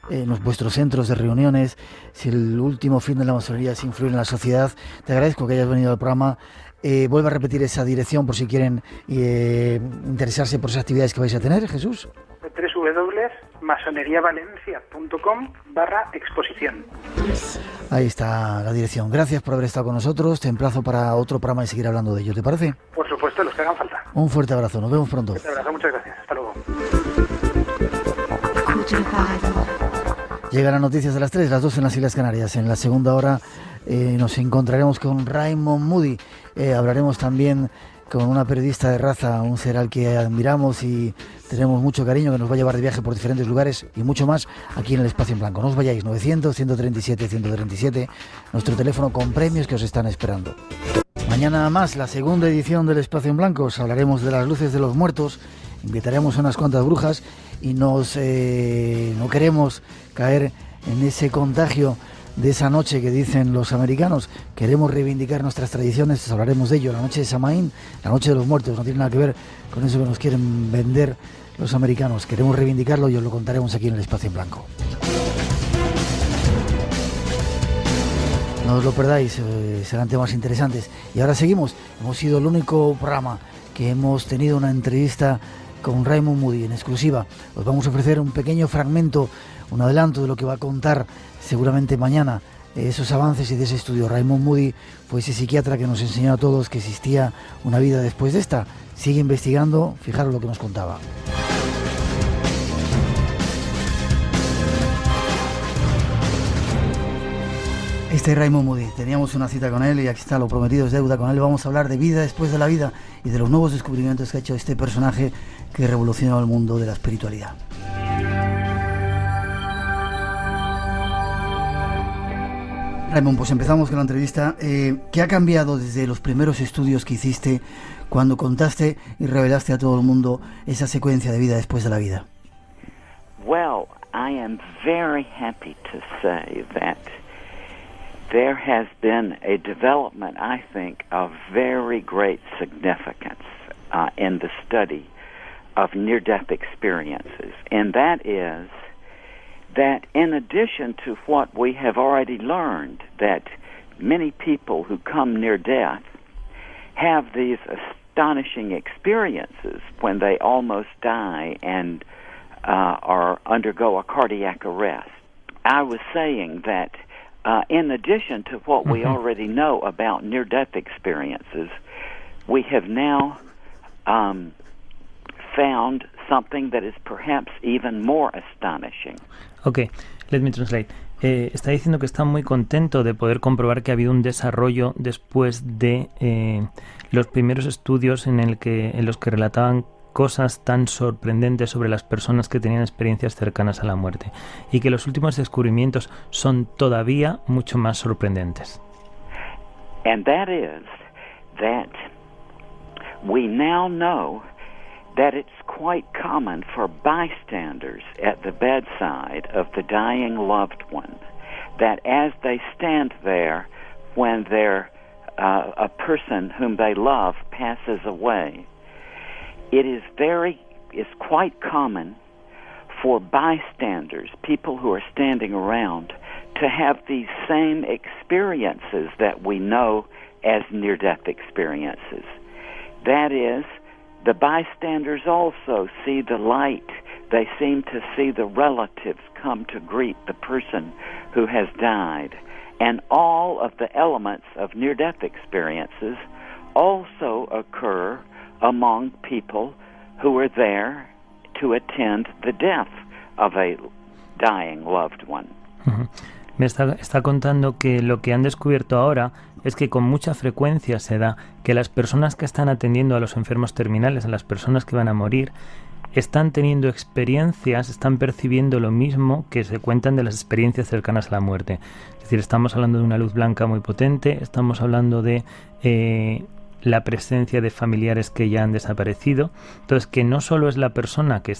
en vuestros centros de reuniones, si el último fin de la masonería es influir en la sociedad. Te agradezco que hayas venido al programa. Vuelve a repetir esa dirección por si quieren interesarse por esas actividades que vais a tener, Jesús. www.masoneriavalencia.com/exposición. Ahí está la dirección. Gracias por haber estado con nosotros. Te emplazo para otro programa y seguir hablando de ello. ¿Te parece? Por supuesto, los que hagan falta. Un fuerte abrazo. Nos vemos pronto. Un fuerte abrazo, muchas gracias. Hasta luego. Llegan las noticias de las 3, las 2 en las Islas Canarias. En la segunda hora nos encontraremos con Raymond Moody. Hablaremos también con una periodista de raza, un ser al que admiramos y tenemos mucho cariño, que nos va a llevar de viaje por diferentes lugares y mucho más aquí en el Espacio en Blanco. No os vayáis, 900-137-137, nuestro teléfono con premios que os están esperando. Mañana más, la segunda edición del Espacio en Blanco. Os hablaremos de las luces de los muertos, invitaremos a unas cuantas brujas y no queremos caer en ese contagio de esa noche que dicen los americanos. Queremos reivindicar nuestras tradiciones, hablaremos de ello, la noche de Samaín, la noche de los muertos, no tiene nada que ver con eso que nos quieren vender los americanos. Queremos reivindicarlo y os lo contaremos aquí en el Espacio en Blanco. No os lo perdáis, serán temas interesantes. Y ahora seguimos, hemos sido el único programa que hemos tenido una entrevista con Raymond Moody en exclusiva. Os vamos a ofrecer un pequeño fragmento, un adelanto de lo que va a contar seguramente mañana, esos avances y de ese estudio. Raymond Moody fue ese psiquiatra que nos enseñó a todos que existía una vida después de esta. Sigue investigando, fijaros lo que nos contaba. Este es Raymond Moody, teníamos una cita con él y aquí está, lo prometido es deuda. Con él vamos a hablar de vida después de la vida y de los nuevos descubrimientos que ha hecho este personaje que revolucionó el mundo de la espiritualidad. Raymond, pues empezamos con la entrevista. ¿Qué ha cambiado desde los primeros estudios que hiciste cuando contaste y revelaste a todo el mundo esa secuencia de vida después de la vida? Well, I am very happy to say that there has been a development, I think, of very great significance in the study of near-death experiences, and that is that in addition to what we have already learned, that many people who come near death have these astonishing experiences when they almost die and or undergo a cardiac arrest. I was saying that in addition to what we already know about near-death experiences, we have now found something that is perhaps even more astonishing. Okay, let me translate. Está diciendo que está muy contento de poder comprobar que ha habido un desarrollo después de los primeros estudios en los que relataban cosas tan sorprendentes sobre las personas que tenían experiencias cercanas a la muerte, y que los últimos descubrimientos son todavía mucho más sorprendentes. And that is that we now know that it's quite common for bystanders at the bedside of the dying loved one, that as they stand there when a person whom they love passes away, it's quite common for bystanders, people who are standing around, to have these same experiences that we know as near-death experiences. That is, the bystanders also see the light. They seem to see the relatives come to greet the person who has died. And all of the elements of near-death experiences also occur among people who are there to attend the death of a dying loved one. Uh-huh. Me está contando que lo que han descubierto ahora es que con mucha frecuencia se da que las personas que están atendiendo a los enfermos terminales, a las personas que van a morir, están teniendo experiencias, están percibiendo lo mismo que se cuentan de las experiencias cercanas a la muerte. Es decir, estamos hablando de una luz blanca muy potente, estamos hablando de la presencia de familiares que ya han desaparecido. Entonces, que no solo es la persona que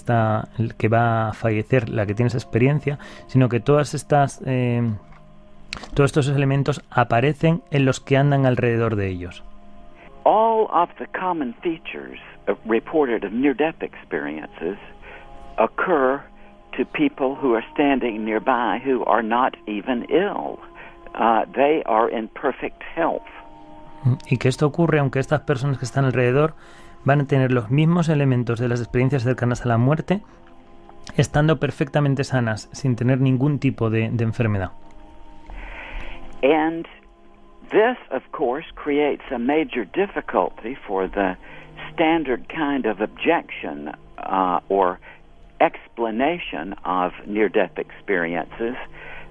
va a fallecer la que tiene esa experiencia, sino que todos estos elementos aparecen en los que andan alrededor de ellos. All of the common features reported of near-death experiences occur to people who are standing nearby who are not even ill. They are in perfect health. Y que esto ocurre aunque estas personas que están alrededor van a tener los mismos elementos de las experiencias cercanas a la muerte, estando perfectamente sanas, sin tener ningún tipo de enfermedad. And this, of course, creates a major difficulty for the standard kind of objection or explanation of near-death experiences,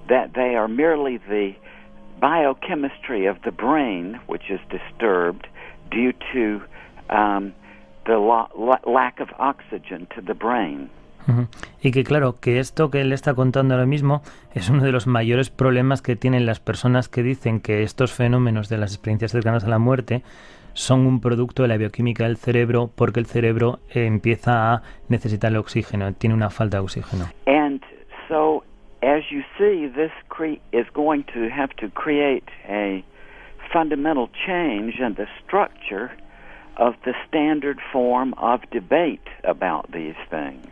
that they are merely the biochemistry of the brain which is disturbed due to the lack of oxygen to the brain. Y que claro, que esto que él está contando ahora mismo es uno de los mayores problemas que tienen las personas que dicen que estos fenómenos de las experiencias cercanas a la muerte son un producto de la bioquímica del cerebro, porque el cerebro empieza a necesitar el oxígeno, tiene una falta de oxígeno. And so, as you see, this is going to have to create a fundamental change in the structure of the standard form of debate about these things.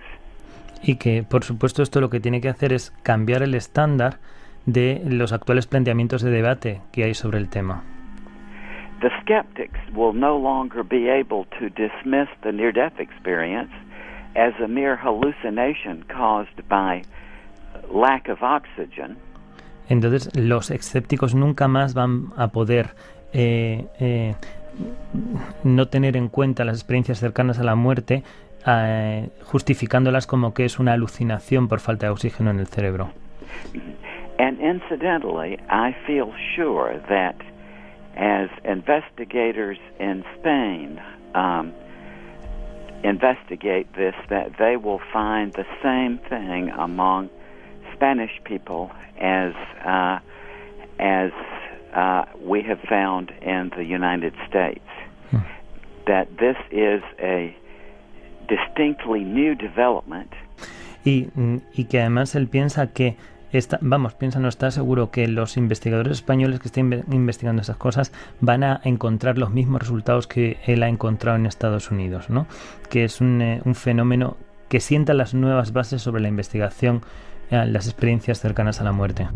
Y que, por supuesto, esto lo que tiene que hacer es cambiar el estándar de los actuales planteamientos de debate que hay sobre el tema. The skeptics will no longer be able to dismiss the near-death experience as a mere hallucination caused by lack of oxygen. Entonces, los escépticos nunca más van a poder no tener en cuenta las experiencias cercanas a la muerte, justificándolas como que es una alucinación por falta de oxígeno en el cerebro. And incidentally, I feel sure that as investigators in Spain investigate this, that they will find the same thing among Spanish people as we have found in the United States. That this is a distinctly new development. Y que además él piensa que no está seguro que los investigadores españoles que estén investigando esas cosas van a encontrar los mismos resultados que él ha encontrado en Estados Unidos, ¿no? Que es un fenómeno que sienta las nuevas bases sobre la investigación, las experiencias cercanas a la muerte.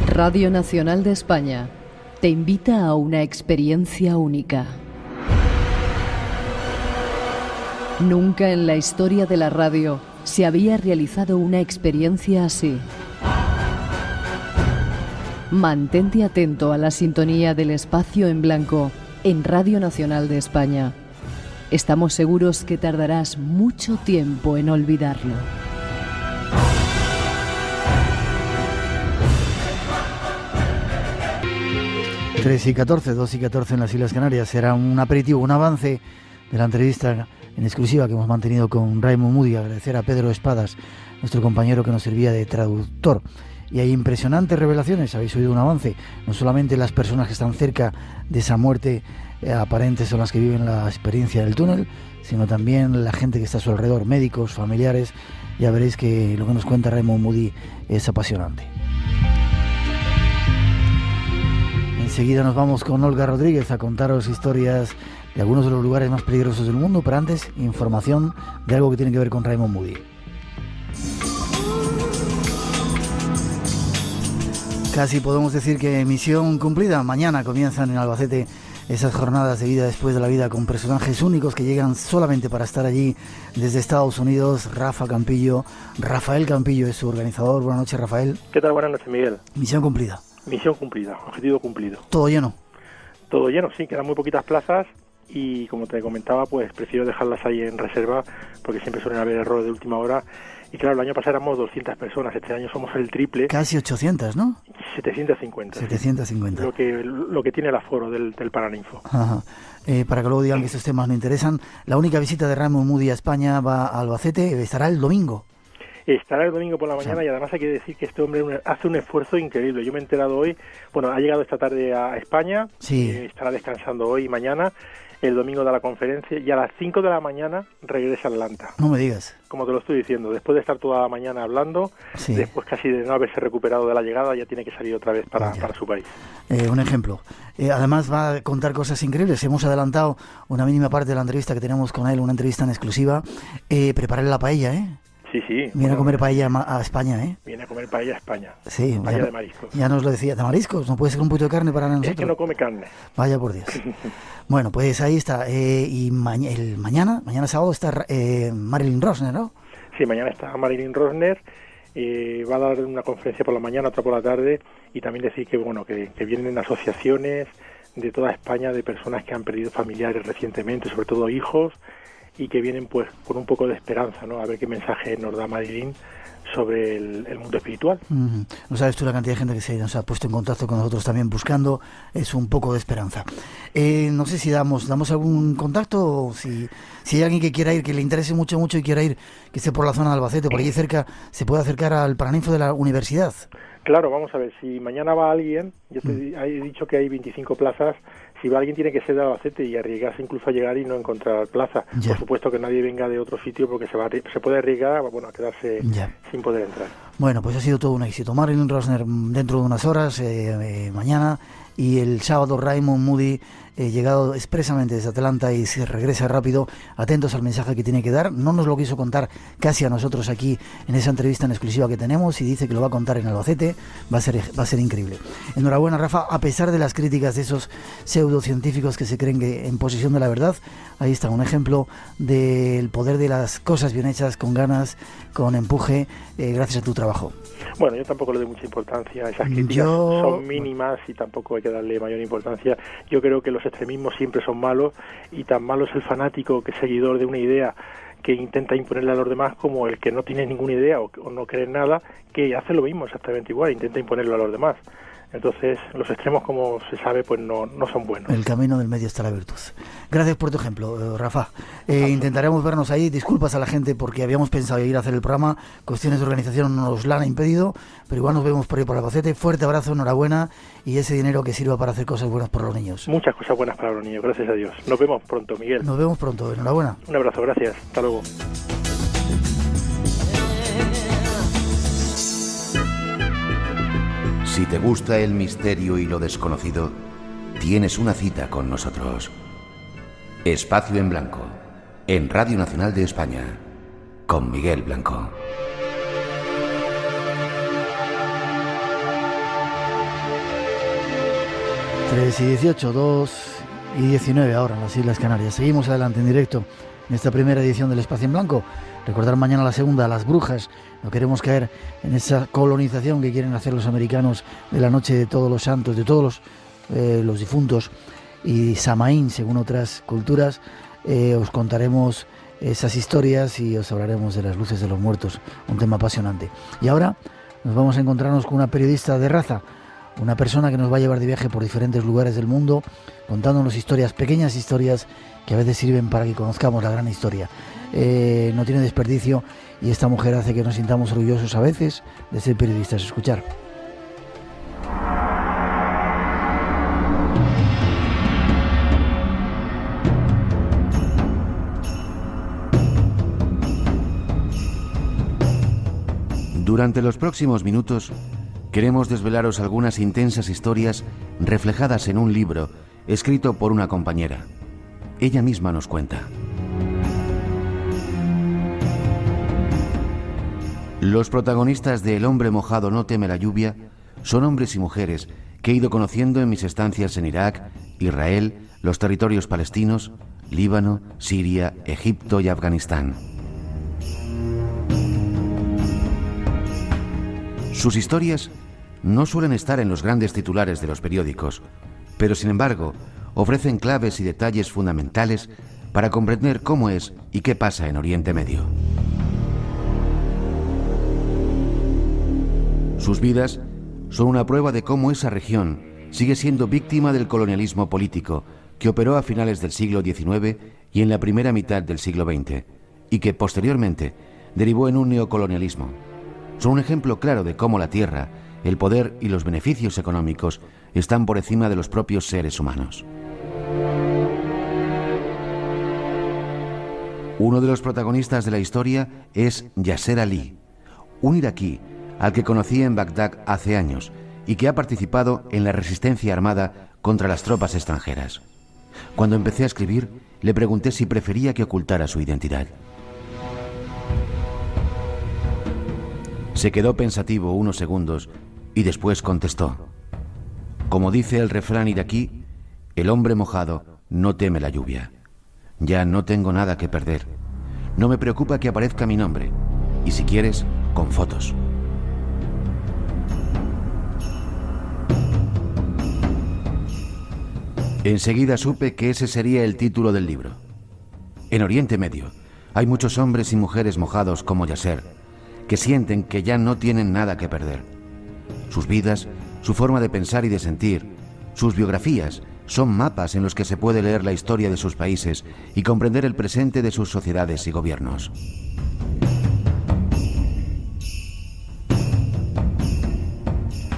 Radio Nacional de España te invita a una experiencia única. Nunca en la historia de la radio se había realizado una experiencia así. Mantente atento a la sintonía del espacio en blanco en Radio Nacional de España. Estamos seguros que tardarás mucho tiempo en olvidarlo. Tres y 14, 2 y 14 en las Islas Canarias. Será un aperitivo, un avance de la entrevista en exclusiva que hemos mantenido con Raymond Moody. Agradecer a Pedro Espadas, nuestro compañero que nos servía de traductor. Y hay impresionantes revelaciones, habéis oído un avance. No solamente las personas que están cerca de esa muerte aparente son las que viven la experiencia del túnel, sino también la gente que está a su alrededor, médicos, familiares. Ya veréis que lo que nos cuenta Raymond Moody es apasionante. Enseguida nos vamos con Olga Rodríguez a contaros historias de algunos de los lugares más peligrosos del mundo, pero antes información de algo que tiene que ver con Raymond Moody. Casi podemos decir que misión cumplida. Mañana comienzan en Albacete esas jornadas de vida después de la vida con personajes únicos que llegan solamente para estar allí desde Estados Unidos. Rafael Campillo es su organizador. Buenas noches, Rafael. ¿Qué tal? Buenas noches, Miguel. Misión cumplida. Misión cumplida, objetivo cumplido. ¿Todo lleno? Todo lleno, sí, quedan muy poquitas plazas y como te comentaba, pues prefiero dejarlas ahí en reserva porque siempre suelen haber errores de última hora. Y claro, el año pasado éramos 200 personas, este año somos el triple. Casi 800, ¿no? 750. 750. Sí. Lo que tiene el aforo del Paraninfo. Ajá. Para que luego digan que estos temas no interesan, la única visita de Raymond Moody a España va a Albacete, estará el domingo. Estará el domingo por la mañana y además hay que decir que este hombre hace un esfuerzo increíble. Yo me he enterado hoy, ha llegado esta tarde a España, sí. Estará descansando hoy y mañana, el domingo da la conferencia y a las 5 de la mañana regresa a Atlanta. No me digas. Como te lo estoy diciendo, después de estar toda la mañana hablando, sí. Después casi de no haberse recuperado de la llegada, ya tiene que salir otra vez para su país. Un ejemplo. Además va a contar cosas increíbles. Hemos adelantado una mínima parte de la entrevista que tenemos con él, una entrevista en exclusiva. Prepararle la paella, ¿eh? Sí. Viene a comer paella a España, ¿eh? Viene a comer paella a España. Sí. Paella de mariscos. Ya nos lo decía. ¿De mariscos? ¿No puede ser un poquito de carne para nosotros? Es que no come carne. Vaya por Dios. Bueno, pues ahí está. Y mañana sábado está Marilyn Rosner, ¿no? Sí, mañana está Marilyn Rosner. Va a dar una conferencia por la mañana, otra por la tarde, y también decir que bueno que vienen asociaciones de toda España de personas que han perdido familiares recientemente, sobre todo hijos, y que vienen pues con un poco de esperanza, ¿no? A ver qué mensaje nos da Marilyn sobre el mundo espiritual. No sabes tú la cantidad de gente que nos ha puesto en contacto con nosotros también buscando un poco de esperanza. No sé si damos algún contacto, o si hay alguien que quiera ir, que le interese mucho y quiera ir, que esté por la zona de Albacete, por allí cerca, se puede acercar al Paraninfo de la universidad. Claro, vamos a ver, si mañana va alguien, yo te he dicho que hay 25 plazas, si va alguien tiene que ser de Albacete y arriesgarse incluso a llegar y no encontrar plaza. Ya. Por supuesto que nadie venga de otro sitio porque se puede arriesgar a quedarse sin poder entrar. Bueno, pues ha sido todo un éxito. Marilyn Rosner dentro de unas horas, mañana, y el sábado Raymond Moody, llegado expresamente desde Atlanta y se regresa rápido. Atentos al mensaje que tiene que dar. No nos lo quiso contar casi a nosotros aquí en esa entrevista en exclusiva que tenemos, y dice que lo va a contar en Albacete. Va a ser increíble. Enhorabuena, Rafa, a pesar de las críticas de esos pseudocientíficos que se creen que en posesión de la verdad. Ahí está un ejemplo del poder de las cosas bien hechas, con ganas, con empuje, gracias a tu trabajo. Bueno, yo tampoco le doy mucha importancia a esas críticas, son mínimas y tampoco hay que darle mayor importancia. Yo creo que los extremismos siempre son malos, y tan malo es el fanático que es seguidor de una idea que intenta imponerle a los demás como el que no tiene ninguna idea o no cree en nada, que hace lo mismo exactamente igual, intenta imponerlo a los demás. Entonces, los extremos, como se sabe, pues no son buenos. El camino del medio está la virtud. Gracias por tu ejemplo, Rafa. Intentaremos vernos ahí. Disculpas a la gente porque habíamos pensado ir a hacer el programa. Cuestiones de organización nos la han impedido, pero igual nos vemos por ahí por Albacete. Fuerte abrazo, enhorabuena, y ese dinero que sirva para hacer cosas buenas por los niños. Muchas cosas buenas para los niños, gracias a Dios. Nos vemos pronto, Miguel. Nos vemos pronto, enhorabuena. Un abrazo, gracias. Hasta luego. Si te gusta el misterio y lo desconocido, tienes una cita con nosotros. Espacio en Blanco, en Radio Nacional de España, con Miguel Blanco. Tres y 18, 2 y 19 ahora en las Islas Canarias. Seguimos adelante en directo en esta primera edición del Espacio en Blanco. Recordar mañana la segunda, Las Brujas. No queremos caer en esa colonización que quieren hacer los americanos de la noche de todos los santos, de todos los difuntos, y Samaín, según otras culturas. Os contaremos esas historias y os hablaremos de las luces de los muertos, un tema apasionante. Y ahora nos vamos a encontrarnos con una periodista de raza, una persona que nos va a llevar de viaje por diferentes lugares del mundo, contándonos historias, pequeñas historias que a veces sirven para que conozcamos la gran historia. No tiene desperdicio, y esta mujer hace que nos sintamos orgullosos a veces de ser periodistas. Escuchar. Durante los próximos minutos queremos desvelaros algunas intensas historias reflejadas en un libro escrito por una compañera. Ella misma nos cuenta. Los protagonistas de El hombre mojado no teme la lluvia son hombres y mujeres que he ido conociendo en mis estancias en Irak, Israel, los territorios palestinos, Líbano, Siria, Egipto y Afganistán. Sus historias no suelen estar en los grandes titulares de los periódicos, pero sin embargo ofrecen claves y detalles fundamentales para comprender cómo es y qué pasa en Oriente Medio. Sus vidas son una prueba de cómo esa región sigue siendo víctima del colonialismo político que operó a finales del siglo XIX y en la primera mitad del siglo XX, y que posteriormente derivó en un neocolonialismo. Son un ejemplo claro de cómo la tierra, el poder y los beneficios económicos están por encima de los propios seres humanos. Uno de los protagonistas de la historia es Yasser Ali, un iraquí al que conocí en Bagdad hace años y que ha participado en la resistencia armada contra las tropas extranjeras. Cuando empecé a escribir, le pregunté si prefería que ocultara su identidad. Se quedó pensativo unos segundos y después contestó. Como dice el refrán iraquí, el hombre mojado no teme la lluvia. Ya no tengo nada que perder. No me preocupa que aparezca mi nombre. Y si quieres, con fotos. Enseguida supe que ese sería el título del libro. En Oriente Medio hay muchos hombres y mujeres mojados como Yasser, que sienten que ya no tienen nada que perder. Sus vidas, su forma de pensar y de sentir, sus biografías son mapas en los que se puede leer la historia de sus países y comprender el presente de sus sociedades y gobiernos.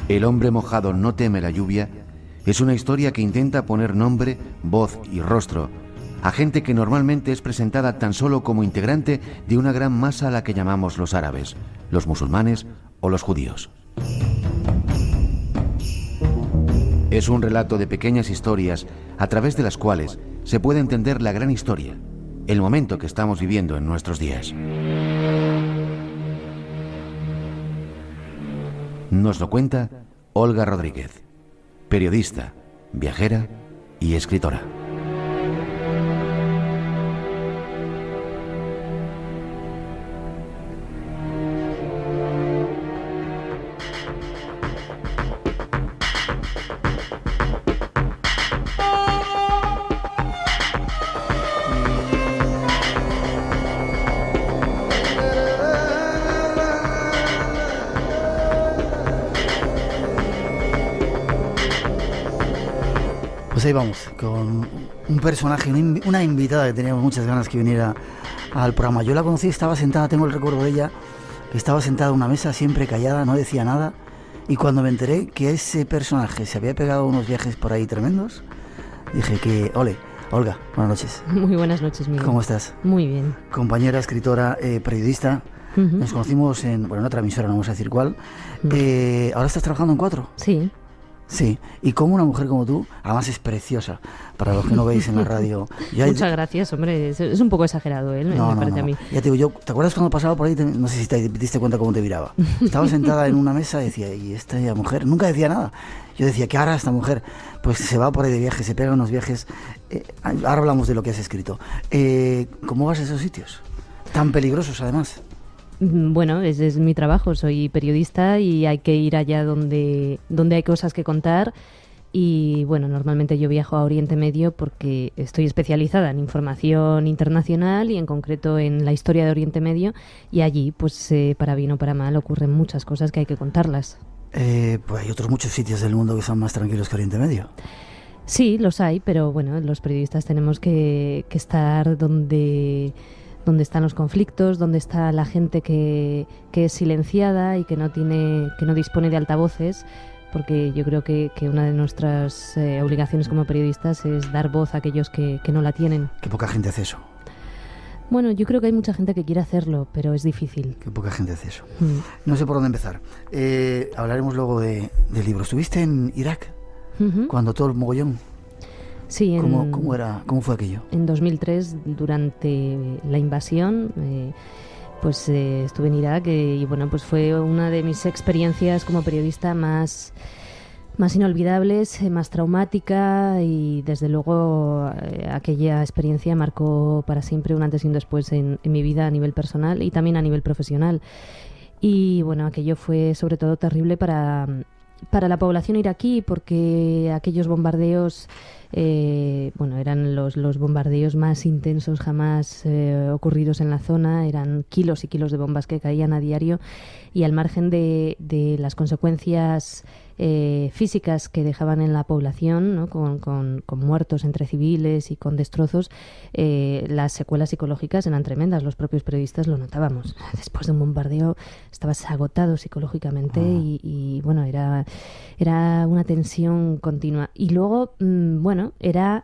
El hombre mojado no teme la lluvia es una historia que intenta poner nombre, voz y rostro a gente que normalmente es presentada tan solo como integrante de una gran masa a la que llamamos los árabes, los musulmanes o los judíos. Es un relato de pequeñas historias a través de las cuales se puede entender la gran historia, el momento que estamos viviendo en nuestros días. Nos lo cuenta Olga Rodríguez, periodista, viajera y escritora. Pues ahí vamos, con un personaje, una invitada que teníamos muchas ganas que viniera al programa. Yo la conocí, estaba sentada, tengo el recuerdo de ella, que estaba sentada en una mesa siempre callada, no decía nada, y cuando me enteré que ese personaje se había pegado unos viajes por ahí tremendos, dije que, ole, Olga, buenas noches. Muy buenas noches, Miguel. ¿Cómo estás? Muy bien. Compañera, escritora, periodista. Nos conocimos en otra emisora, no vamos a decir cuál. Ahora estás trabajando en 4. Sí. Sí, y como una mujer como tú, además es preciosa, para los que no veis en la radio. Muchas gracias, hombre, es un poco exagerado, me parece a mí. Ya te digo, ¿te acuerdas cuando pasaba por ahí? No sé si te diste cuenta cómo te miraba. Estaba sentada en una mesa y decía, ¿y esta mujer? Nunca decía nada. Yo decía, ¿qué hará esta mujer? Pues se va por ahí de viaje, se pega unos viajes. Ahora hablamos de lo que has escrito. ¿Cómo vas a esos sitios? Tan peligrosos, además. Bueno, ese es mi trabajo, soy periodista y hay que ir allá donde hay cosas que contar y bueno, normalmente yo viajo a Oriente Medio porque estoy especializada en información internacional y en concreto en la historia de Oriente Medio y allí, pues para bien o para mal, ocurren muchas cosas que hay que contarlas. Pues hay otros muchos sitios del mundo que son más tranquilos que Oriente Medio. Sí, los hay, pero bueno, los periodistas tenemos que estar donde están los conflictos, donde está la gente que es silenciada y que no dispone de altavoces, porque yo creo que una de nuestras obligaciones como periodistas es dar voz a aquellos que no la tienen. Qué poca gente hace eso. Bueno, yo creo que hay mucha gente que quiere hacerlo, pero es difícil. Qué poca gente hace eso. No sé por dónde empezar. Hablaremos luego de libros. ¿Estuviste en Irak? Cuando todo el mogollón... Sí, ¿Cómo fue aquello? En 2003, durante la invasión, estuve en Irak y bueno, pues fue una de mis experiencias como periodista más inolvidables, más traumática y desde luego aquella experiencia marcó para siempre un antes y un después en mi vida a nivel personal y también a nivel profesional. Y bueno, aquello fue sobre todo terrible para la población iraquí porque aquellos bombardeos eran los bombardeos más intensos jamás ocurridos en la zona, eran kilos y kilos de bombas que caían a diario y al margen de las consecuencias físicas que dejaban en la población, ¿no? con muertos entre civiles y con destrozos, las secuelas psicológicas eran tremendas, los propios periodistas lo notábamos. Después de un bombardeo estabas agotado psicológicamente y bueno, era una tensión continua. Y luego, era...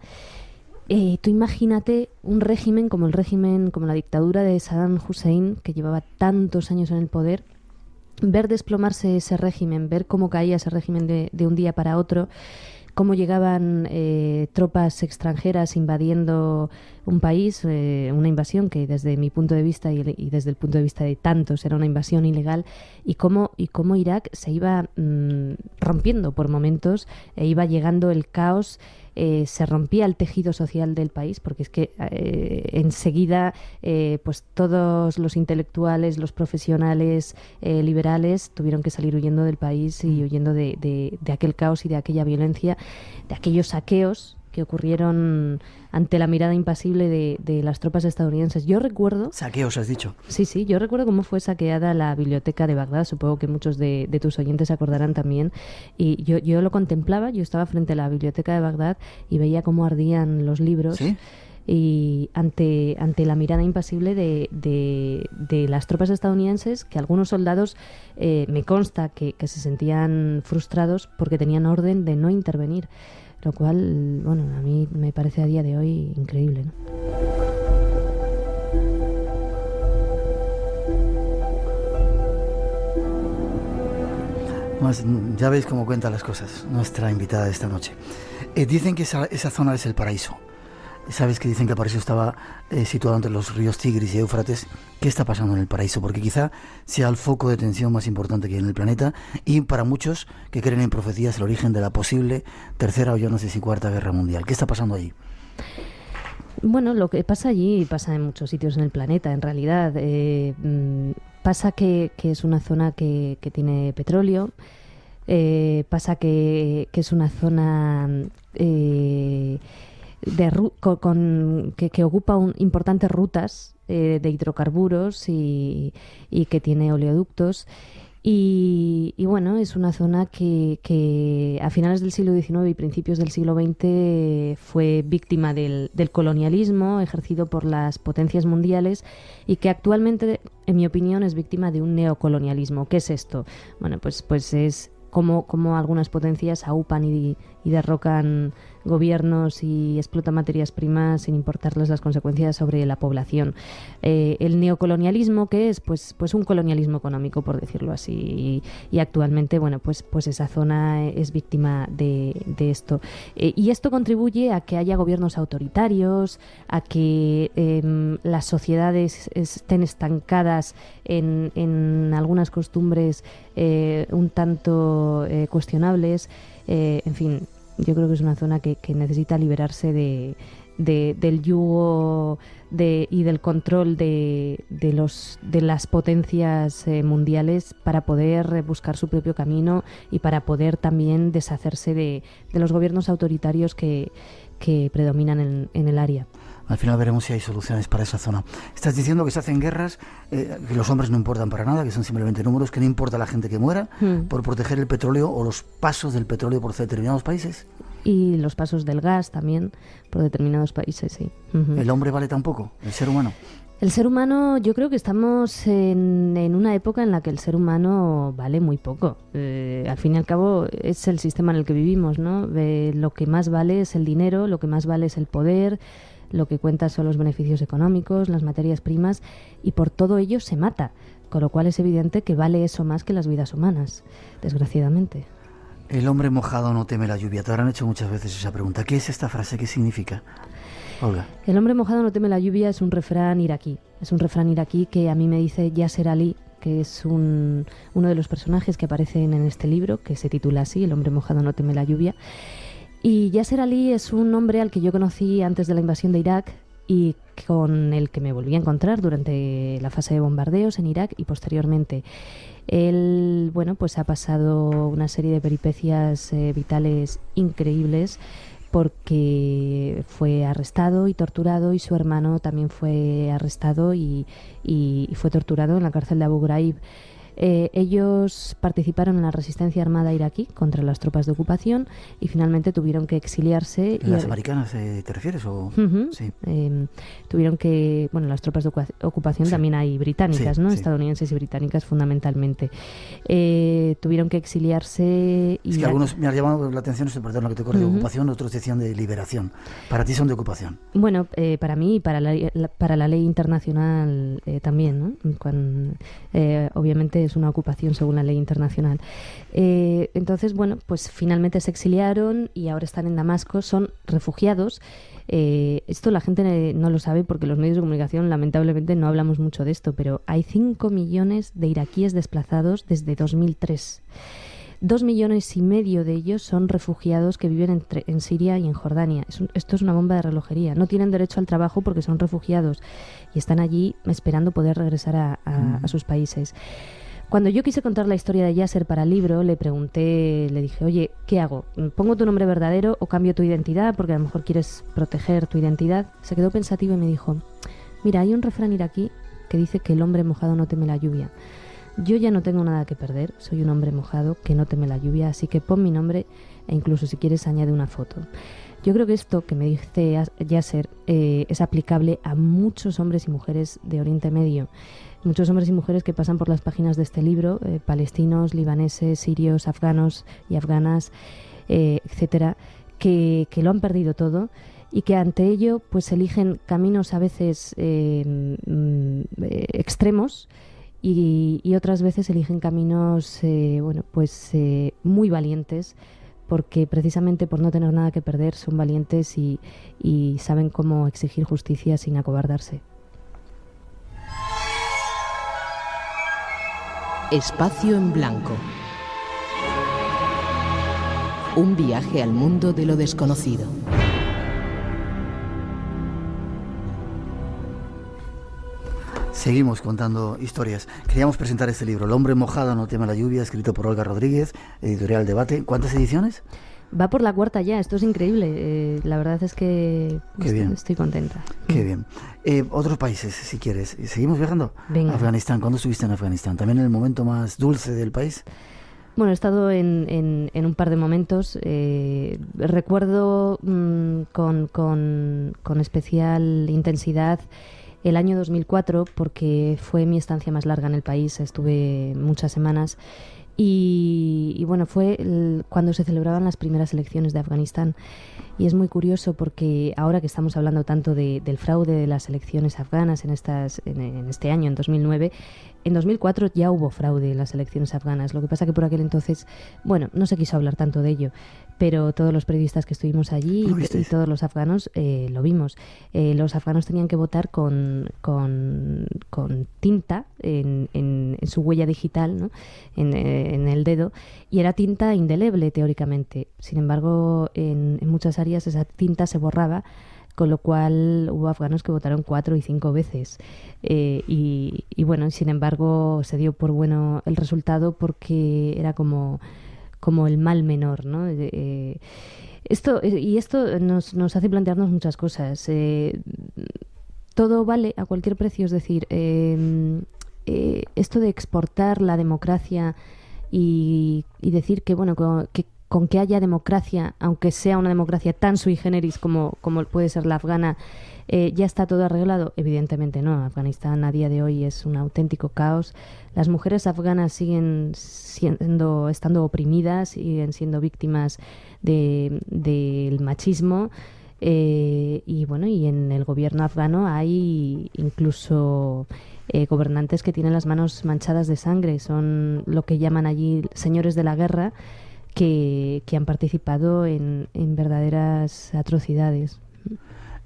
tú imagínate un régimen como la dictadura de Saddam Hussein, que llevaba tantos años en el poder, ver desplomarse ese régimen, ver cómo caía ese régimen de un día para otro, cómo llegaban tropas extranjeras invadiendo un país, una invasión que desde mi punto de vista y desde el punto de vista de tantos era una invasión ilegal, y cómo Irak se iba rompiendo por momentos, iba llegando el caos, se rompía el tejido social del país, porque es que enseguida pues todos los intelectuales, los profesionales liberales tuvieron que salir huyendo del país y huyendo de aquel caos y de aquella violencia, de aquellos saqueos que ocurrieron ante la mirada impasible de las tropas estadounidenses. Yo recuerdo... Saqueos, has dicho. Sí, yo recuerdo cómo fue saqueada la biblioteca de Bagdad, supongo que muchos de tus oyentes se acordarán también, y yo lo contemplaba, yo estaba frente a la biblioteca de Bagdad y veía cómo ardían los libros. ¿Sí? Y ante la mirada impasible de las tropas estadounidenses, que algunos soldados me consta que se sentían frustrados porque tenían orden de no intervenir. Lo cual, bueno, a mí me parece a día de hoy increíble, ¿no? Más, ya veis cómo cuenta las cosas nuestra invitada de esta noche. Dicen que esa zona es el paraíso. Sabes que dicen que el paraíso estaba situado entre los ríos Tigris y Éufrates. ¿Qué está pasando en el paraíso? Porque quizá sea el foco de tensión más importante que hay en el planeta, y para muchos que creen en profecías el origen de la posible tercera o yo no sé si cuarta guerra mundial. ¿Qué está pasando allí? Bueno, lo que pasa allí pasa en muchos sitios en el planeta, en realidad. Pasa que es una zona que tiene petróleo, pasa que es una zona... que ocupa importantes rutas de hidrocarburos y que tiene oleoductos, y bueno, es una zona que a finales del siglo XIX y principios del siglo XX fue víctima del colonialismo ejercido por las potencias mundiales, y que actualmente, en mi opinión, es víctima de un neocolonialismo. ¿Qué es esto? Bueno, pues es como algunas potencias aupan y derrocan gobiernos y explotan materias primas sin importarles las consecuencias sobre la población. El neocolonialismo, ¿qué es? Pues un colonialismo económico, por decirlo así, y actualmente, bueno, pues esa zona es víctima de esto. Y esto contribuye a que haya gobiernos autoritarios, a que las sociedades estén estancadas en algunas costumbres un tanto cuestionables. En fin, yo creo que es una zona que necesita liberarse del yugo y del control de las potencias mundiales, para poder buscar su propio camino y para poder también deshacerse de los gobiernos autoritarios que predominan en el área. Al final veremos si hay soluciones para esa zona. Estás diciendo que se hacen guerras, que los hombres no importan para nada, que son simplemente números, que no importa la gente que muera por proteger el petróleo o los pasos del petróleo por determinados países. Y los pasos del gas también por determinados países, sí. ¿El hombre vale tan poco? ¿El ser humano? El ser humano, yo creo que estamos en una época en la que el ser humano vale muy poco. Al fin y al cabo es el sistema en el que vivimos, ¿no? Lo que más vale es el dinero, lo que más vale es el poder, lo que cuenta son los beneficios económicos, las materias primas, y por todo ello se mata, con lo cual es evidente que vale eso más que las vidas humanas, desgraciadamente. El hombre mojado no teme la lluvia. Te habrán hecho muchas veces esa pregunta. ¿Qué es esta frase? ¿Qué significa? Olga. El hombre mojado no teme la lluvia es un refrán iraquí. Es un refrán iraquí que a mí me dice Yasser Ali, que es uno de los personajes que aparecen en este libro, que se titula así, El hombre mojado no teme la lluvia. Y Yasser Ali es un hombre al que yo conocí antes de la invasión de Irak y con el que me volví a encontrar durante la fase de bombardeos en Irak y posteriormente. Él, bueno, pues ha pasado una serie de peripecias vitales increíbles, porque fue arrestado y torturado, y su hermano también fue arrestado y fue torturado en la cárcel de Abu Ghraib. Ellos participaron en la resistencia armada iraquí contra las tropas de ocupación y finalmente tuvieron que exiliarse. ¿Las americanas te refieres? ¿O? Sí. Tuvieron que... Bueno, las tropas de ocupación también hay británicas, ¿no? Estadounidenses y británicas fundamentalmente. Tuvieron que exiliarse. Y es que algunos me han llamado la atención, perdón, lo que te corre, de ocupación, otros decían de liberación. Para ti son de ocupación. Bueno, para mí y para la ley internacional también, ¿no? Obviamente es una ocupación según la ley internacional. Entonces, bueno, pues finalmente se exiliaron y ahora están en Damasco, son refugiados. Esto la gente no lo sabe porque los medios de comunicación lamentablemente no hablamos mucho de esto, pero hay 5 millones de iraquíes desplazados desde 2003. 2,5 millones de ellos son refugiados que viven en Siria y en Jordania. Esto es una bomba de relojería. No tienen derecho al trabajo porque son refugiados y están allí esperando poder regresar a sus países. Cuando yo quise contar la historia de Yasser para el libro, le dije, oye, ¿qué hago? ¿Pongo tu nombre verdadero o cambio tu identidad? Porque a lo mejor quieres proteger tu identidad. Se quedó pensativo y me dijo, mira, hay un refrán iraquí que dice que el hombre mojado no teme la lluvia. Yo ya no tengo nada que perder, soy un hombre mojado que no teme la lluvia, así que pon mi nombre e incluso si quieres añade una foto. Yo creo que esto que me dice Yasser es aplicable a muchos hombres y mujeres de Oriente Medio. Muchos hombres y mujeres que pasan por las páginas de este libro, palestinos, libaneses, sirios, afganos y afganas, etcétera, que lo han perdido todo y que ante ello pues eligen caminos a veces extremos y otras veces eligen caminos muy valientes, porque precisamente por no tener nada que perder son valientes y saben cómo exigir justicia sin acobardarse. Espacio en Blanco. Un viaje al mundo de lo desconocido. Seguimos contando historias. Queríamos presentar este libro, El hombre mojado no teme la lluvia, escrito por Olga Rodríguez, editorial Debate. ¿Cuántas ediciones? Va por la 4ª ya, esto es increíble. La verdad es que estoy contenta. Qué bien. Otros países, si quieres. ¿Seguimos viajando? Venga. Afganistán. ¿Cuándo estuviste en Afganistán? ¿También en el momento más dulce del país? Bueno, he estado en un par de momentos. Recuerdo con especial intensidad el año 2004, porque fue mi estancia más larga en el país. Estuve muchas semanas. Y bueno, fue cuando se celebraban las primeras elecciones de Afganistán. Y es muy curioso porque ahora que estamos hablando tanto del fraude de las elecciones afganas en este año, en 2009, en 2004 ya hubo fraude en las elecciones afganas. Lo que pasa que por aquel entonces, bueno, no se quiso hablar tanto de ello, pero todos los periodistas que estuvimos allí y todos los afganos lo vimos. Los afganos tenían que votar con tinta en su huella digital, ¿no? En el dedo, y era tinta indeleble teóricamente. Sin embargo, en muchas áreas esa tinta se borraba, con lo cual hubo afganos que votaron 4 y 5 veces. Y bueno, sin embargo, se dio por bueno el resultado porque era como el mal menor, ¿no? Esto nos hace plantearnos muchas cosas. Todo vale a cualquier precio, es decir, esto de exportar la democracia y decir que, bueno, que con que haya democracia, aunque sea una democracia tan sui generis como puede ser la afgana, ¿ya está todo arreglado? Evidentemente no. Afganistán a día de hoy es un auténtico caos. Las mujeres afganas siguen estando oprimidas, siguen siendo víctimas del machismo. Y bueno, y en el gobierno afgano hay incluso gobernantes que tienen las manos manchadas de sangre. Son lo que llaman allí señores de la guerra, que han participado en verdaderas atrocidades.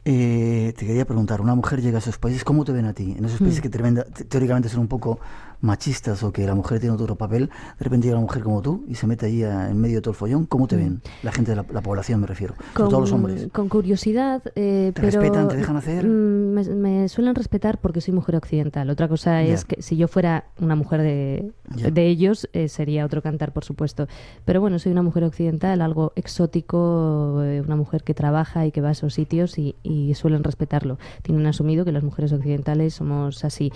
Te quería preguntar, una mujer llega a esos países, ¿cómo te ven a ti? En esos países que teóricamente son un poco machistas o que la mujer tiene otro papel, de repente llega una mujer como tú y se mete ahí en medio de todo el follón. ¿Cómo te ven? La gente de la población, me refiero, sobre todo los hombres. Con curiosidad, ¿Te respetan, te dejan hacer? Me suelen respetar porque soy mujer occidental. Otra cosa es que si yo fuera una mujer de ellos, sería otro cantar, por supuesto. Pero bueno, soy una mujer occidental, algo exótico, una mujer que trabaja y que va a esos sitios y suelen respetarlo. Tienen asumido que las mujeres occidentales somos así.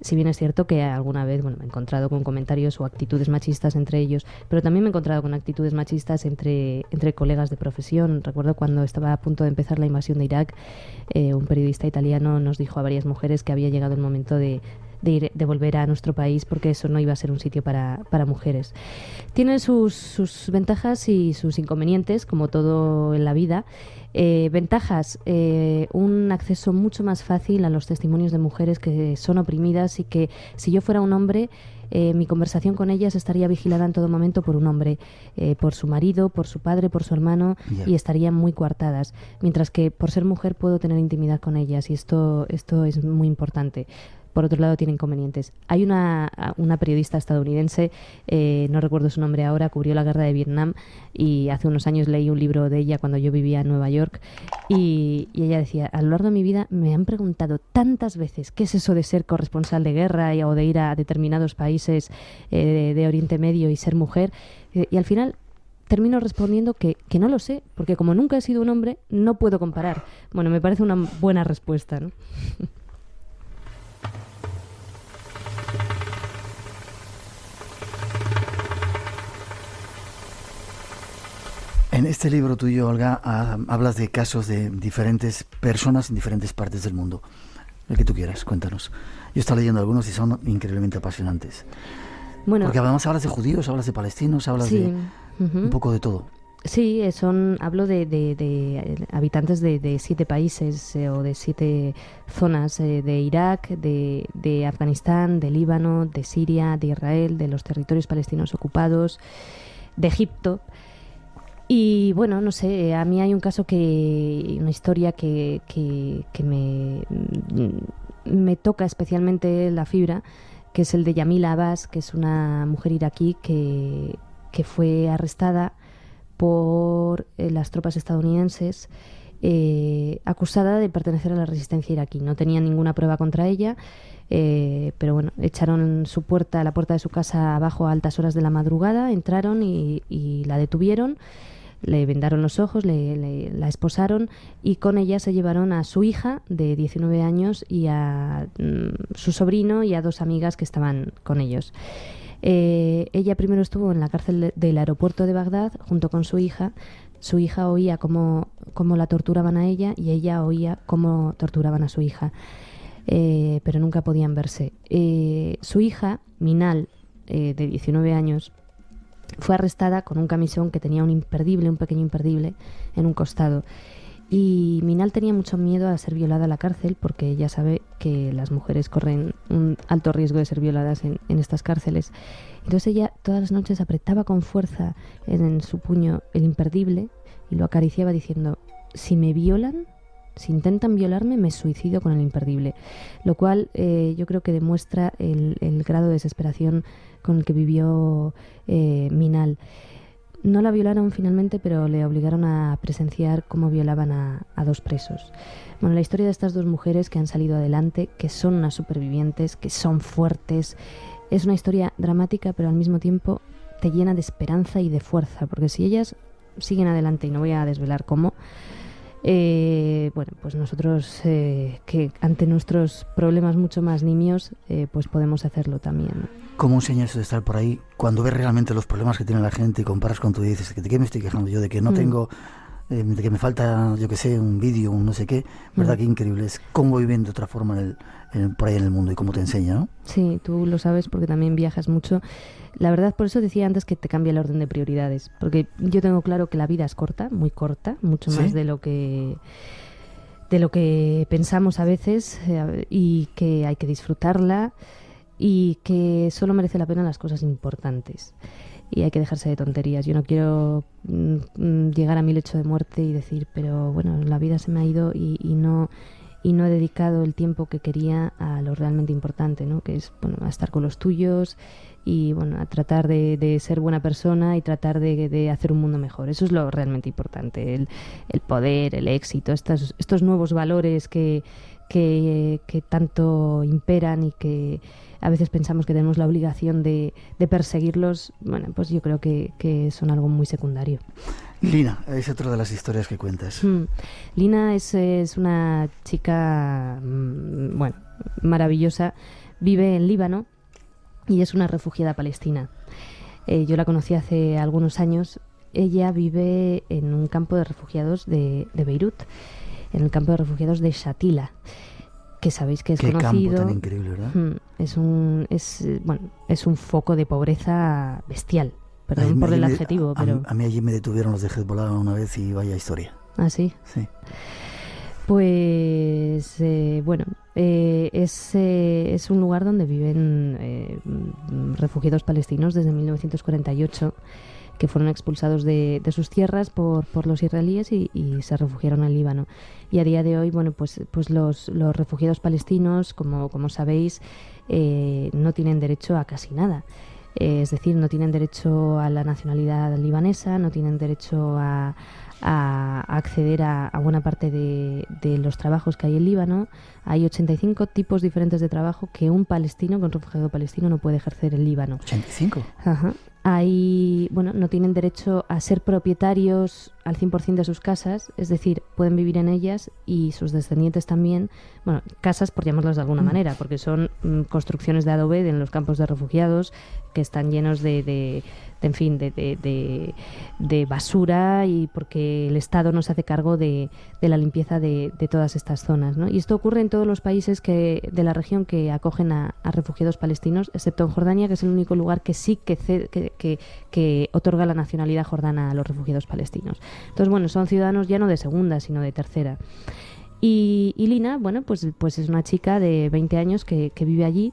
Si bien es cierto que alguna vez me he encontrado con comentarios o actitudes machistas entre ellos, pero también me he encontrado con actitudes machistas entre colegas de profesión. Recuerdo cuando estaba a punto de empezar la invasión de Irak, un periodista italiano nos dijo a varias mujeres que había llegado el momento de de volver a nuestro país, porque eso no iba a ser un sitio para mujeres. Tiene sus ventajas y sus inconvenientes, como todo en la vida. Ventajas, un acceso mucho más fácil a los testimonios de mujeres que son oprimidas y que, si yo fuera un hombre, mi conversación con ellas estaría vigilada en todo momento por un hombre, por su marido, por su padre, por su hermano, y estarían muy coartadas. Mientras que por ser mujer puedo tener intimidad con ellas, y esto es muy importante. Por otro lado, tiene inconvenientes. Hay una periodista estadounidense, no recuerdo su nombre ahora, cubrió la guerra de Vietnam, y hace unos años leí un libro de ella cuando yo vivía en Nueva York, y ella decía: a lo largo de mi vida me han preguntado tantas veces qué es eso de ser corresponsal de guerra o de ir a determinados países de Oriente Medio y ser mujer, y al final termino respondiendo que no lo sé, porque como nunca he sido un hombre, no puedo comparar. Bueno, me parece una buena respuesta, ¿no? En este libro tuyo, Olga, hablas de casos de diferentes personas en diferentes partes del mundo. El que tú quieras, cuéntanos. Yo estoy leyendo algunos y son increíblemente apasionantes. Bueno, porque además hablas de judíos, hablas de palestinos, hablas de un poco de todo. Sí, hablo de habitantes de 7 países o de 7 zonas, de Irak, de Afganistán, de Líbano, de Siria, de Israel, de los territorios palestinos ocupados, de Egipto. Y bueno, no sé, a mí hay un caso una historia que me toca especialmente la fibra, que es el de Yamila Abbas, que es una mujer iraquí que fue arrestada por las tropas estadounidenses, acusada de pertenecer a la resistencia iraquí. No tenía ninguna prueba contra ella, pero bueno, echaron la puerta de su casa abajo a altas horas de la madrugada, entraron y la detuvieron. Le vendaron los ojos, la esposaron, y con ella se llevaron a su hija de 19 años y a su sobrino y a 2 amigas que estaban con ellos. Ella primero estuvo en la cárcel del aeropuerto de Bagdad junto con su hija. Su hija oía cómo la torturaban a ella, y ella oía cómo torturaban a su hija, pero nunca podían verse. Su hija, Minal, de 19 años, fue arrestada con un camisón que tenía un pequeño imperdible en un costado. Y Minal tenía mucho miedo a ser violada a la cárcel, porque ella sabe que las mujeres corren un alto riesgo de ser violadas en estas cárceles. Entonces ella todas las noches apretaba con fuerza en su puño el imperdible y lo acariciaba diciendo: si me violan, si intentan violarme, me suicido con el imperdible. Lo cual yo creo que demuestra el grado de desesperación con el que vivió Minal. No la violaron finalmente, pero le obligaron a presenciar cómo violaban a 2 presos. Bueno, la historia de estas 2 mujeres que han salido adelante, que son unas supervivientes, que son fuertes, es una historia dramática, pero al mismo tiempo te llena de esperanza y de fuerza, porque si ellas siguen adelante, y no voy a desvelar cómo, bueno, pues nosotros que ante nuestros problemas mucho más nimios, pues podemos hacerlo también, ¿no? ¿Cómo enseñas de estar por ahí cuando ves realmente los problemas que tiene la gente y comparas con tú y dices: ¿de qué me estoy quejando yo? De que no tengo, de que me falta, yo que sé, un vídeo, un no sé qué. ¿Verdad? Qué increíble es cómo viven de otra forma por ahí en el mundo y cómo te enseña, ¿no? Sí, tú lo sabes porque también viajas mucho. La verdad, por eso decía antes que te cambia el orden de prioridades, porque yo tengo claro que la vida es corta, mucho más de lo que pensamos a veces, y que hay que disfrutarla, y que solo merece la pena las cosas importantes, y hay que dejarse de tonterías. Yo no quiero llegar a mi lecho de muerte y decir: pero bueno, la vida se me ha ido y no he dedicado el tiempo que quería a lo realmente importante, ¿no? Que es, bueno, a estar con los tuyos y, bueno, a tratar de ser buena persona y tratar de hacer un mundo mejor. Eso es lo realmente importante, el poder, el éxito, estos nuevos valores que tanto imperan y que a veces pensamos que tenemos la obligación de perseguirlos. Bueno, pues yo creo que son algo muy secundario. Lina es otra de las historias que cuentas. Lina es una chica, bueno, maravillosa. Vive en Líbano y es una refugiada palestina. Yo la conocí hace algunos años. Ella vive en un campo de refugiados de Beirut, en el campo de refugiados de Shatila, que sabéis que es conocido. Qué campo tan increíble, ¿verdad? es un foco de pobreza bestial. Perdón por el adjetivo, pero... A mí allí me detuvieron los de Hezbollah una vez y vaya historia. ¿Ah, sí? Sí. Pues, es un lugar donde viven refugiados palestinos desde 1948, que fueron expulsados de sus tierras por los israelíes y se refugiaron en Líbano. Y a día de hoy, pues los refugiados palestinos, como sabéis, no tienen derecho a casi nada. Es decir, no tienen derecho a la nacionalidad libanesa, no tienen derecho a acceder a buena parte de los trabajos que hay en Líbano. Hay 85 tipos diferentes de trabajo que un refugiado palestino no puede ejercer en Líbano. ¿85? Ajá. No tienen derecho a ser propietarios al 100% de sus casas, es decir, pueden vivir en ellas y sus descendientes también, casas por llamarlas de alguna manera, porque son construcciones de adobe en los campos de refugiados que están llenos de basura, y porque el Estado no se hace cargo de la limpieza de todas estas zonas, ¿no? Y esto ocurre en todos los países de la región que acogen a refugiados palestinos, excepto en Jordania, que es el único lugar que sí que otorga la nacionalidad jordana a los refugiados palestinos. Entonces, son ciudadanos ya no de segunda, sino de tercera. Y Lina, pues es una chica de 20 años que vive allí,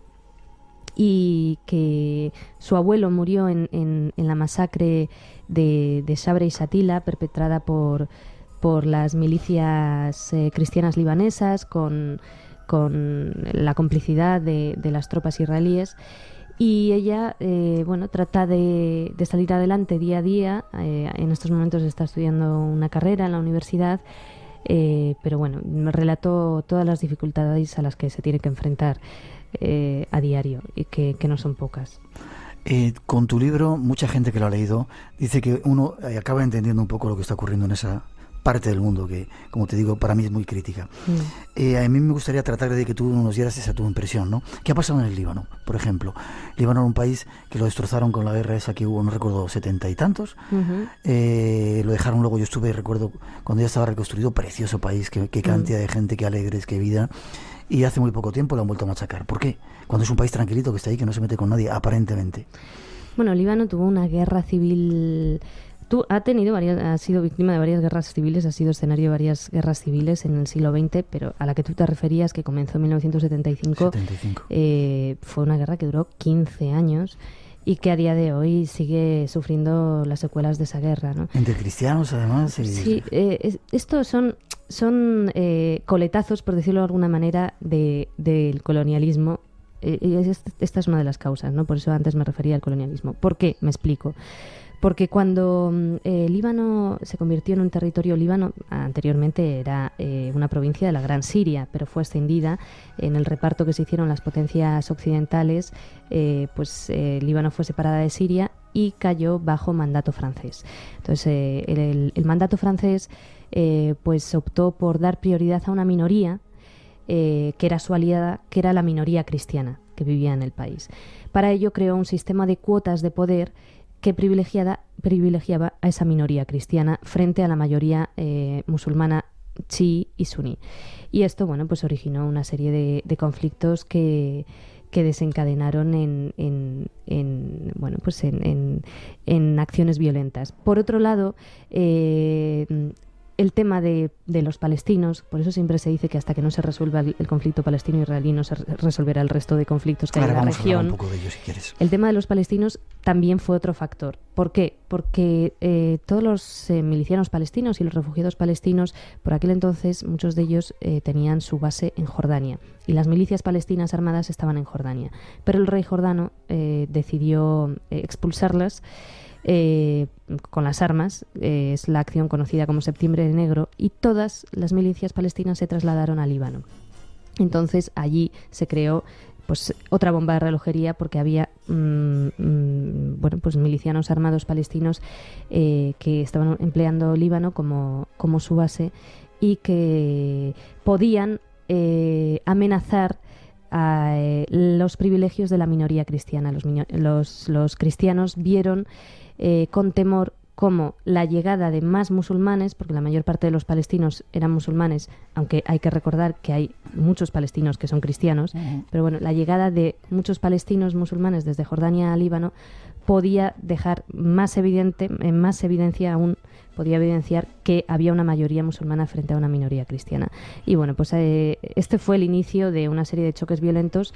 y que su abuelo murió en la masacre de Sabra y Shatila, perpetrada por las milicias cristianas libanesas con la complicidad de las tropas israelíes. Y ella trata de salir adelante día a día. En estos momentos está estudiando una carrera en la universidad, pero me relató todas las dificultades a las que se tiene que enfrentar a diario, y que no son pocas. Con tu libro, mucha gente que lo ha leído dice que uno acaba entendiendo un poco lo que está ocurriendo en esa parte del mundo que, como te digo, para mí es muy crítica. A mí me gustaría tratar de que tú nos dieras esa tu impresión, ¿no? ¿Qué ha pasado en el Líbano, por ejemplo? Líbano era un país que lo destrozaron con la guerra esa que hubo, no recuerdo, 70 y tantos. Lo dejaron luego, yo recuerdo, cuando ya estaba reconstruido, precioso país, qué cantidad de gente, qué alegres, qué vida. Y hace muy poco tiempo lo han vuelto a machacar. ¿Por qué? Cuando es un país tranquilito que está ahí, que no se mete con nadie, aparentemente. Líbano tuvo una guerra civil... ha sido víctima de varias guerras civiles, ha sido escenario de varias guerras civiles en el siglo XX, pero a la que tú te referías, que comenzó en 1975, fue una guerra que duró 15 años y que a día de hoy sigue sufriendo las secuelas de esa guerra, ¿no? Entre cristianos, además. Sí, estos son coletazos, por decirlo de alguna manera, del colonialismo. Esta es una de las causas, ¿no? Por eso antes me refería al colonialismo. ¿Por qué? Me explico. Porque cuando Líbano se convirtió en un territorio, Líbano anteriormente era una provincia de la Gran Siria, pero fue extendida en el reparto que se hicieron las potencias occidentales, Líbano fue separada de Siria y cayó bajo mandato francés. Entonces el mandato francés optó por dar prioridad a una minoría que era su aliada, que era la minoría cristiana que vivía en el país. Para ello creó un sistema de cuotas de poder que privilegiaba a esa minoría cristiana frente a la mayoría musulmana, chií y suní. Y esto, originó una serie de conflictos que desencadenaron en acciones violentas. Por otro lado, el tema de los palestinos, por eso siempre se dice que hasta que no se resuelva el conflicto palestino-israelí no se resolverá el resto de conflictos que hay en la región. Un poco de ello, si quieres. El tema de los palestinos también fue otro factor. ¿Por qué? Porque todos los milicianos palestinos y los refugiados palestinos, por aquel entonces, muchos de ellos tenían su base en Jordania, y las milicias palestinas armadas estaban en Jordania. Pero el rey jordano decidió expulsarlas con las armas. Es la acción conocida como Septiembre Negro, y todas las milicias palestinas se trasladaron a Líbano. Entonces allí se creó otra bomba de relojería, porque había milicianos armados palestinos que estaban empleando Líbano como su base, y que podían amenazar a los privilegios de la minoría cristiana. Los cristianos vieron con temor cómo la llegada de más musulmanes, porque la mayor parte de los palestinos eran musulmanes, aunque hay que recordar que hay muchos palestinos que son cristianos, pero bueno, la llegada de muchos palestinos musulmanes desde Jordania a Líbano podía dejar más evidencia aún, podía evidenciar que había una mayoría musulmana frente a una minoría cristiana. Y bueno, pues este fue el inicio de una serie de choques violentos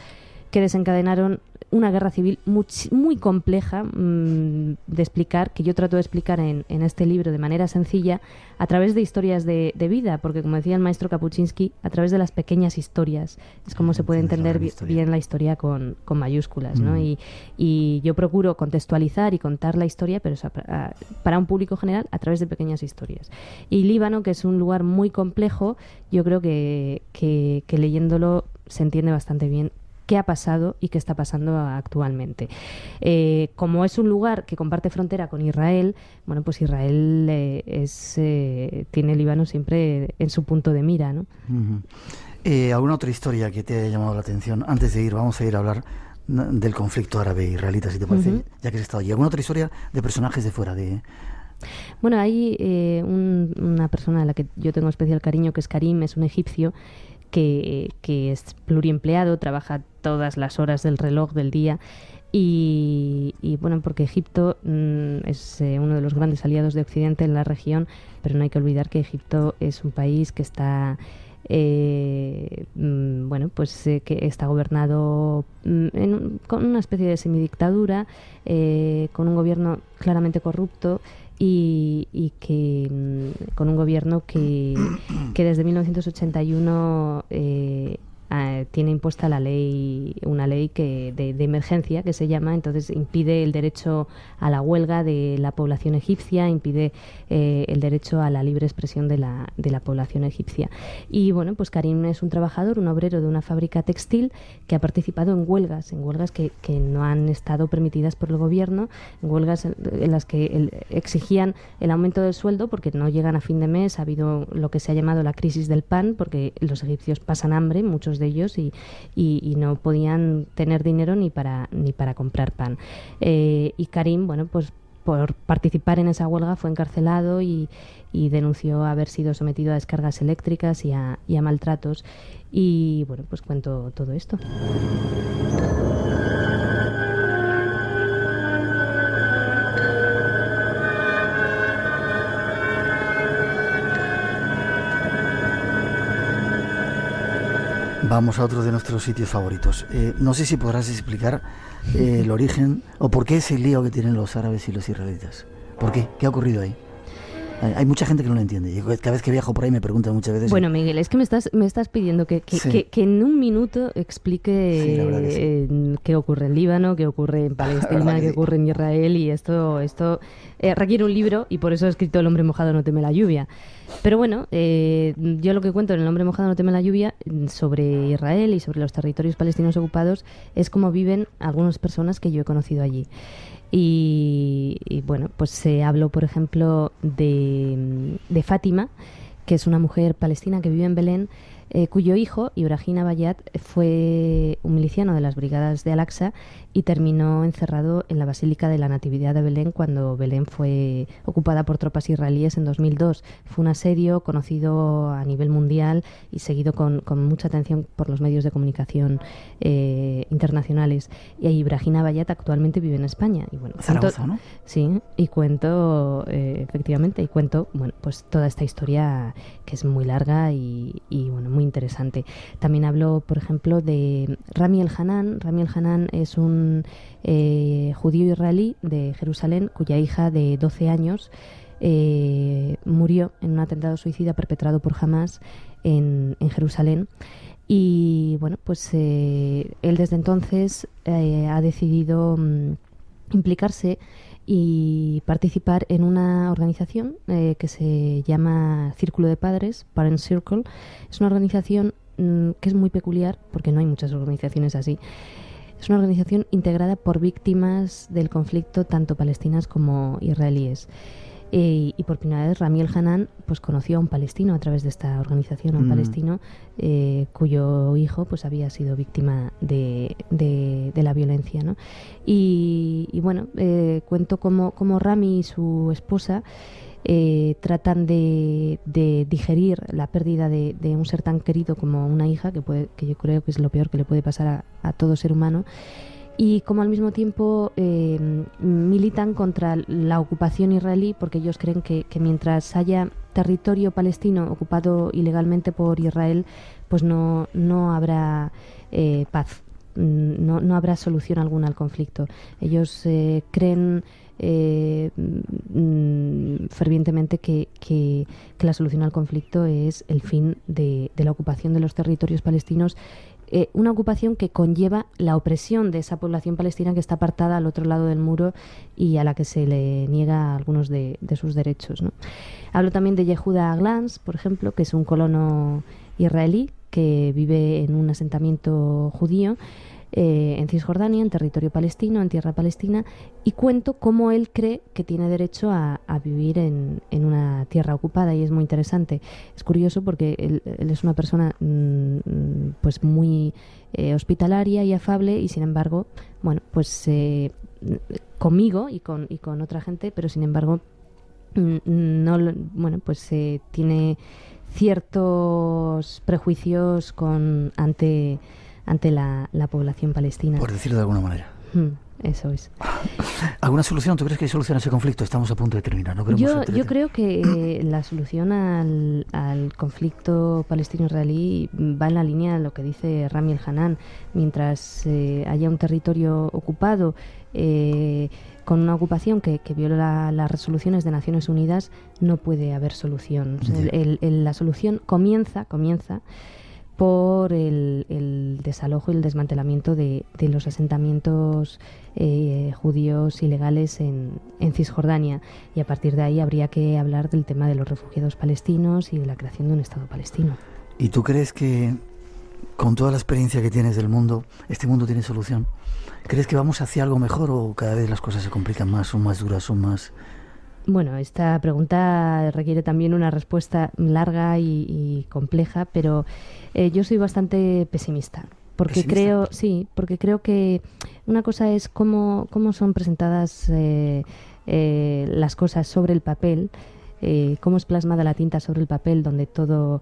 que desencadenaron una guerra civil muy compleja de explicar, que yo trato de explicar en este libro de manera sencilla, a través de historias de vida, porque como decía el maestro Kapuczynski, a través de las pequeñas historias es como se puede entender bien la historia con mayúsculas, ¿no? Y yo procuro contextualizar y contar la historia, pero para un público general, a través de pequeñas historias. Y Líbano, que es un lugar muy complejo, yo creo que leyéndolo se entiende bastante bien qué ha pasado y qué está pasando actualmente. Como es un lugar que comparte frontera con Israel, bueno, pues Israel tiene Líbano siempre en su punto de mira, ¿no? ¿Alguna otra historia que te haya llamado la atención? Antes de ir, vamos a ir a hablar del conflicto árabe-israelita, si te parece, ya que has estado allí. ¿Alguna otra historia de personajes de fuera? Bueno, hay una persona a la que yo tengo especial cariño, que es Karim, es un egipcio, que es pluriempleado, trabaja todas las horas del reloj del día y bueno, porque Egipto es uno de los grandes aliados de Occidente en la región, pero no hay que olvidar que Egipto es un país que está que está gobernado con una especie de semidictadura, con un gobierno claramente corrupto y que con un gobierno que desde 1981 tiene impuesta una ley de emergencia que se llama, entonces impide el derecho a la huelga de la población egipcia, impide el derecho a la libre expresión de la población egipcia. Y bueno, pues Karim es un trabajador, un obrero de una fábrica textil que ha participado en huelgas que no han estado permitidas por el gobierno, en huelgas en las que exigían el aumento del sueldo porque no llegan a fin de mes. Ha habido lo que se ha llamado la crisis del pan, porque los egipcios pasan hambre, muchos de ellos, y no podían tener dinero ni para comprar pan. Y Karim, bueno, pues por participar en esa huelga fue encarcelado y denunció haber sido sometido a descargas eléctricas y a maltratos. Y bueno, pues cuento todo esto. Vamos a otro de nuestros sitios favoritos. No sé si podrás explicar el origen o por qué ese lío que tienen los árabes y los israelitas. ¿Por qué? ¿Qué ha ocurrido ahí? Hay mucha gente que no lo entiende. Yo cada vez que viajo por ahí me preguntan muchas veces. Bueno, Miguel, es que me estás pidiendo que en un minuto explique qué ocurre en Líbano, qué ocurre en Palestina, qué ocurre en Israel, y esto requiere un libro, y por eso he escrito El hombre mojado no teme la lluvia. Pero bueno, yo lo que cuento en El hombre mojado no teme la lluvia sobre Israel y sobre los territorios palestinos ocupados es cómo viven algunas personas que yo he conocido allí. Y bueno, pues se habló, por ejemplo, de Fátima, que es una mujer palestina que vive en Belén, cuyo hijo, Ibrahim Abayat, fue un miliciano de las brigadas de Al-Aqsa y terminó encerrado en la Basílica de la Natividad de Belén cuando Belén fue ocupada por tropas israelíes en 2002. Fue un asedio conocido a nivel mundial y seguido con mucha atención por los medios de comunicación internacionales. Y Ibrahim Abayat actualmente vive en España. Y bueno, Zaragoza, ¿no? Sí, y cuento, efectivamente, bueno, pues toda esta historia que es muy larga y bueno, muy interesante. También hablo, por ejemplo, de Rami el-Hanan. Rami el-Hanan es un judío israelí de Jerusalén cuya hija de 12 años murió en un atentado suicida perpetrado por Hamas en Jerusalén. Y bueno, pues él desde entonces ha decidido implicarse y participar en una organización que se llama Círculo de Padres, Parent Circle. Es una organización que es muy peculiar porque no hay muchas organizaciones así. Es una organización integrada por víctimas del conflicto, tanto palestinas como israelíes. Y por primera vez Rami el-Hanan pues conoció a un palestino a través de esta organización, a un palestino cuyo hijo pues había sido víctima de la violencia, ¿no? Y bueno, cuento cómo Rami y su esposa tratan de digerir la pérdida de un ser tan querido como una hija, que yo creo que es lo peor que le puede pasar a todo ser humano, y como al mismo tiempo militan contra la ocupación israelí, porque ellos creen que mientras haya territorio palestino ocupado ilegalmente por Israel, pues no habrá paz, no habrá solución alguna al conflicto. Ellos creen fervientemente que la solución al conflicto es el fin de la ocupación de los territorios palestinos, una ocupación que conlleva la opresión de esa población palestina que está apartada al otro lado del muro y a la que se le niega algunos de sus derechos, ¿no? Hablo también de Yehuda Glantz, por ejemplo, que es un colono israelí que vive en un asentamiento judío en Cisjordania, en territorio palestino, en tierra palestina, y cuento cómo él cree que tiene derecho a vivir en una tierra ocupada, y es muy interesante. Es curioso porque él es una persona pues muy hospitalaria y afable, y sin embargo, bueno, pues conmigo y con otra gente, pero sin embargo no, bueno, pues tiene ciertos prejuicios ante la población palestina. Por decirlo de alguna manera. Eso es. ¿Alguna solución? ¿Tú crees que hay solución a ese conflicto? Estamos a punto de terminar. ¿No? Yo creo que la solución al conflicto palestino-israelí va en la línea de lo que dice Rami el-Hanan. Mientras haya un territorio ocupado con una ocupación que viola las resoluciones de Naciones Unidas, no puede haber solución. La solución comienza por el desalojo y el desmantelamiento de los asentamientos judíos ilegales en Cisjordania, y a partir de ahí habría que hablar del tema de los refugiados palestinos y de la creación de un Estado palestino. ¿Y tú crees que con toda la experiencia que tienes del mundo, este mundo tiene solución? ¿Crees que vamos hacia algo mejor o cada vez las cosas se complican más, son más duras, son más...? Bueno, esta pregunta requiere también una respuesta larga y compleja, pero yo soy bastante pesimista. Porque creo que una cosa es cómo son presentadas las cosas sobre el papel, cómo es plasmada la tinta sobre el papel, donde todo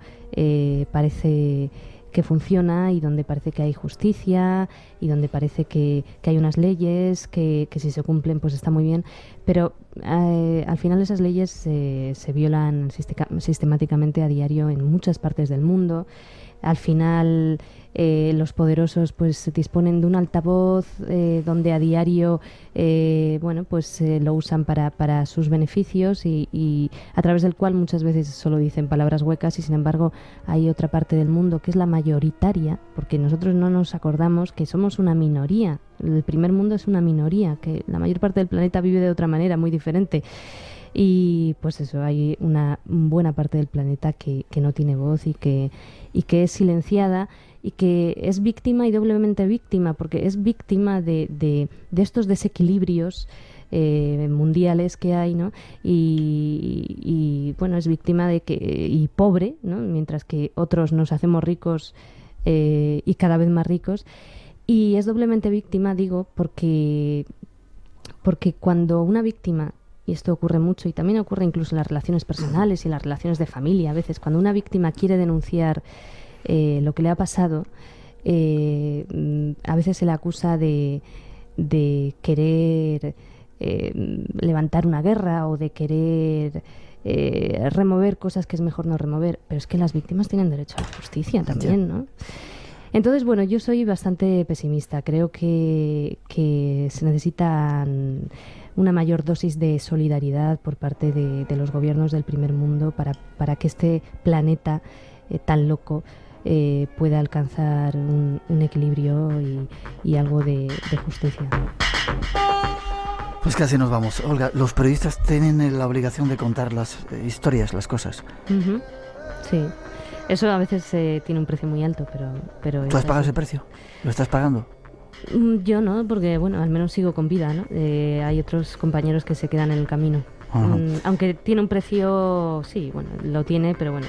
parece que funciona y donde parece que hay justicia y donde parece que hay unas leyes que si se cumplen pues está muy bien, pero al final esas leyes se violan sistemáticamente a diario en muchas partes del mundo. Al final los poderosos pues disponen de un altavoz donde a diario lo usan para sus beneficios y a través del cual muchas veces solo dicen palabras huecas, y sin embargo hay otra parte del mundo que es la mayoritaria, porque nosotros no nos acordamos que somos una minoría. El primer mundo es una minoría, que la mayor parte del planeta vive de otra manera, muy diferente. Y pues eso, hay una buena parte del planeta que no tiene voz y que es silenciada y que es víctima y doblemente víctima, porque es víctima de estos desequilibrios mundiales que hay, ¿no? Y bueno, es víctima y pobre, ¿no? Mientras que otros nos hacemos ricos y cada vez más ricos. Y es doblemente víctima, digo, porque cuando una víctima, y esto ocurre mucho y también ocurre incluso en las relaciones personales y en las relaciones de familia, a veces cuando una víctima quiere denunciar lo que le ha pasado, a veces se le acusa de querer levantar una guerra o de querer remover cosas que es mejor no remover, pero es que las víctimas tienen derecho a la justicia también, ¿no? Entonces, bueno, yo soy bastante pesimista. Creo que se necesita una mayor dosis de solidaridad por parte de los gobiernos del primer mundo para que este planeta tan loco pueda alcanzar un equilibrio y algo de justicia. Pues casi nos vamos. Olga, los periodistas tienen la obligación de contar las historias, las cosas. Uh-huh. Sí. Eso a veces tiene un precio muy alto, pero ¿tú has pagado ese precio? ¿Lo estás pagando? Yo no, porque bueno, al menos sigo con vida, ¿no? Hay otros compañeros que se quedan en el camino. Aunque tiene un precio, sí, bueno, lo tiene, pero bueno,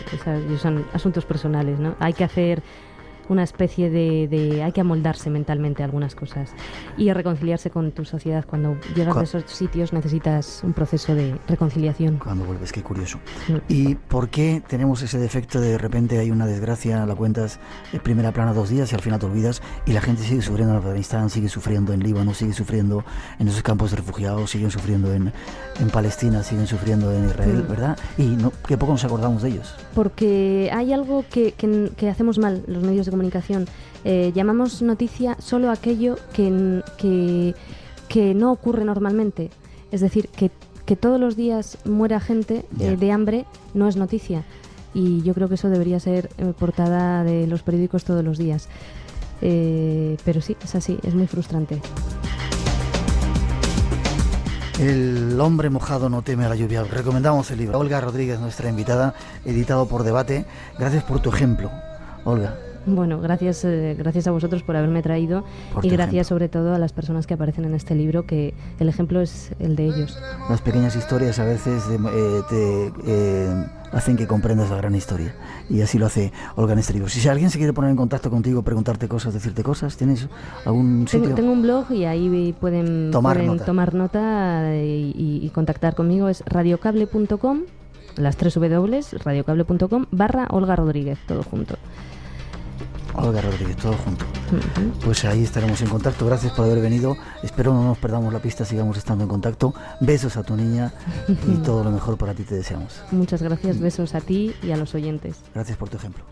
son asuntos personales, ¿no? Hay que hacer una especie de hay que amoldarse mentalmente a algunas cosas y reconciliarse con tu sociedad. Cuando llegas a esos sitios necesitas un proceso de reconciliación. Cuando vuelves, qué curioso. ¿Y por qué tenemos ese defecto de repente hay una desgracia, la cuentas en primera plana 2 días y al final te olvidas y la gente sigue sufriendo en Afganistán, sigue sufriendo en Líbano, sigue sufriendo en esos campos de refugiados, siguen sufriendo en Palestina, siguen sufriendo en Israel, ¿verdad? Y que poco nos acordamos de ellos. Porque hay algo que hacemos mal los medios de comunicación. Llamamos noticia solo aquello que no ocurre normalmente. Es decir, que todos los días muera gente de hambre no es noticia. Y yo creo que eso debería ser portada de los periódicos todos los días. Pero sí, es así, es muy frustrante. El hombre mojado no teme a la lluvia. Recomendamos el libro. Olga Rodríguez, nuestra invitada, editado por Debate. Gracias por tu ejemplo, Olga. Bueno, gracias a vosotros por haberme traído y gracias sobre todo a las personas que aparecen en este libro, que el ejemplo es el de ellos. Las pequeñas historias a veces te hacen que comprendas la gran historia, y así lo hace Olga en este libro. Si alguien se quiere poner en contacto contigo, preguntarte cosas, decirte cosas, ¿tienes algún sitio? Tengo un blog y ahí pueden tomar nota y contactar conmigo. Es radiocable.com, las 3 W, radiocable.com/Olga Rodríguez, todo junto. Olga Rodríguez, todo junto. Pues ahí estaremos en contacto. Gracias por haber venido. Espero no nos perdamos la pista, sigamos estando en contacto. Besos a tu niña y todo lo mejor para ti te deseamos. Muchas gracias, besos a ti y a los oyentes. Gracias por tu ejemplo.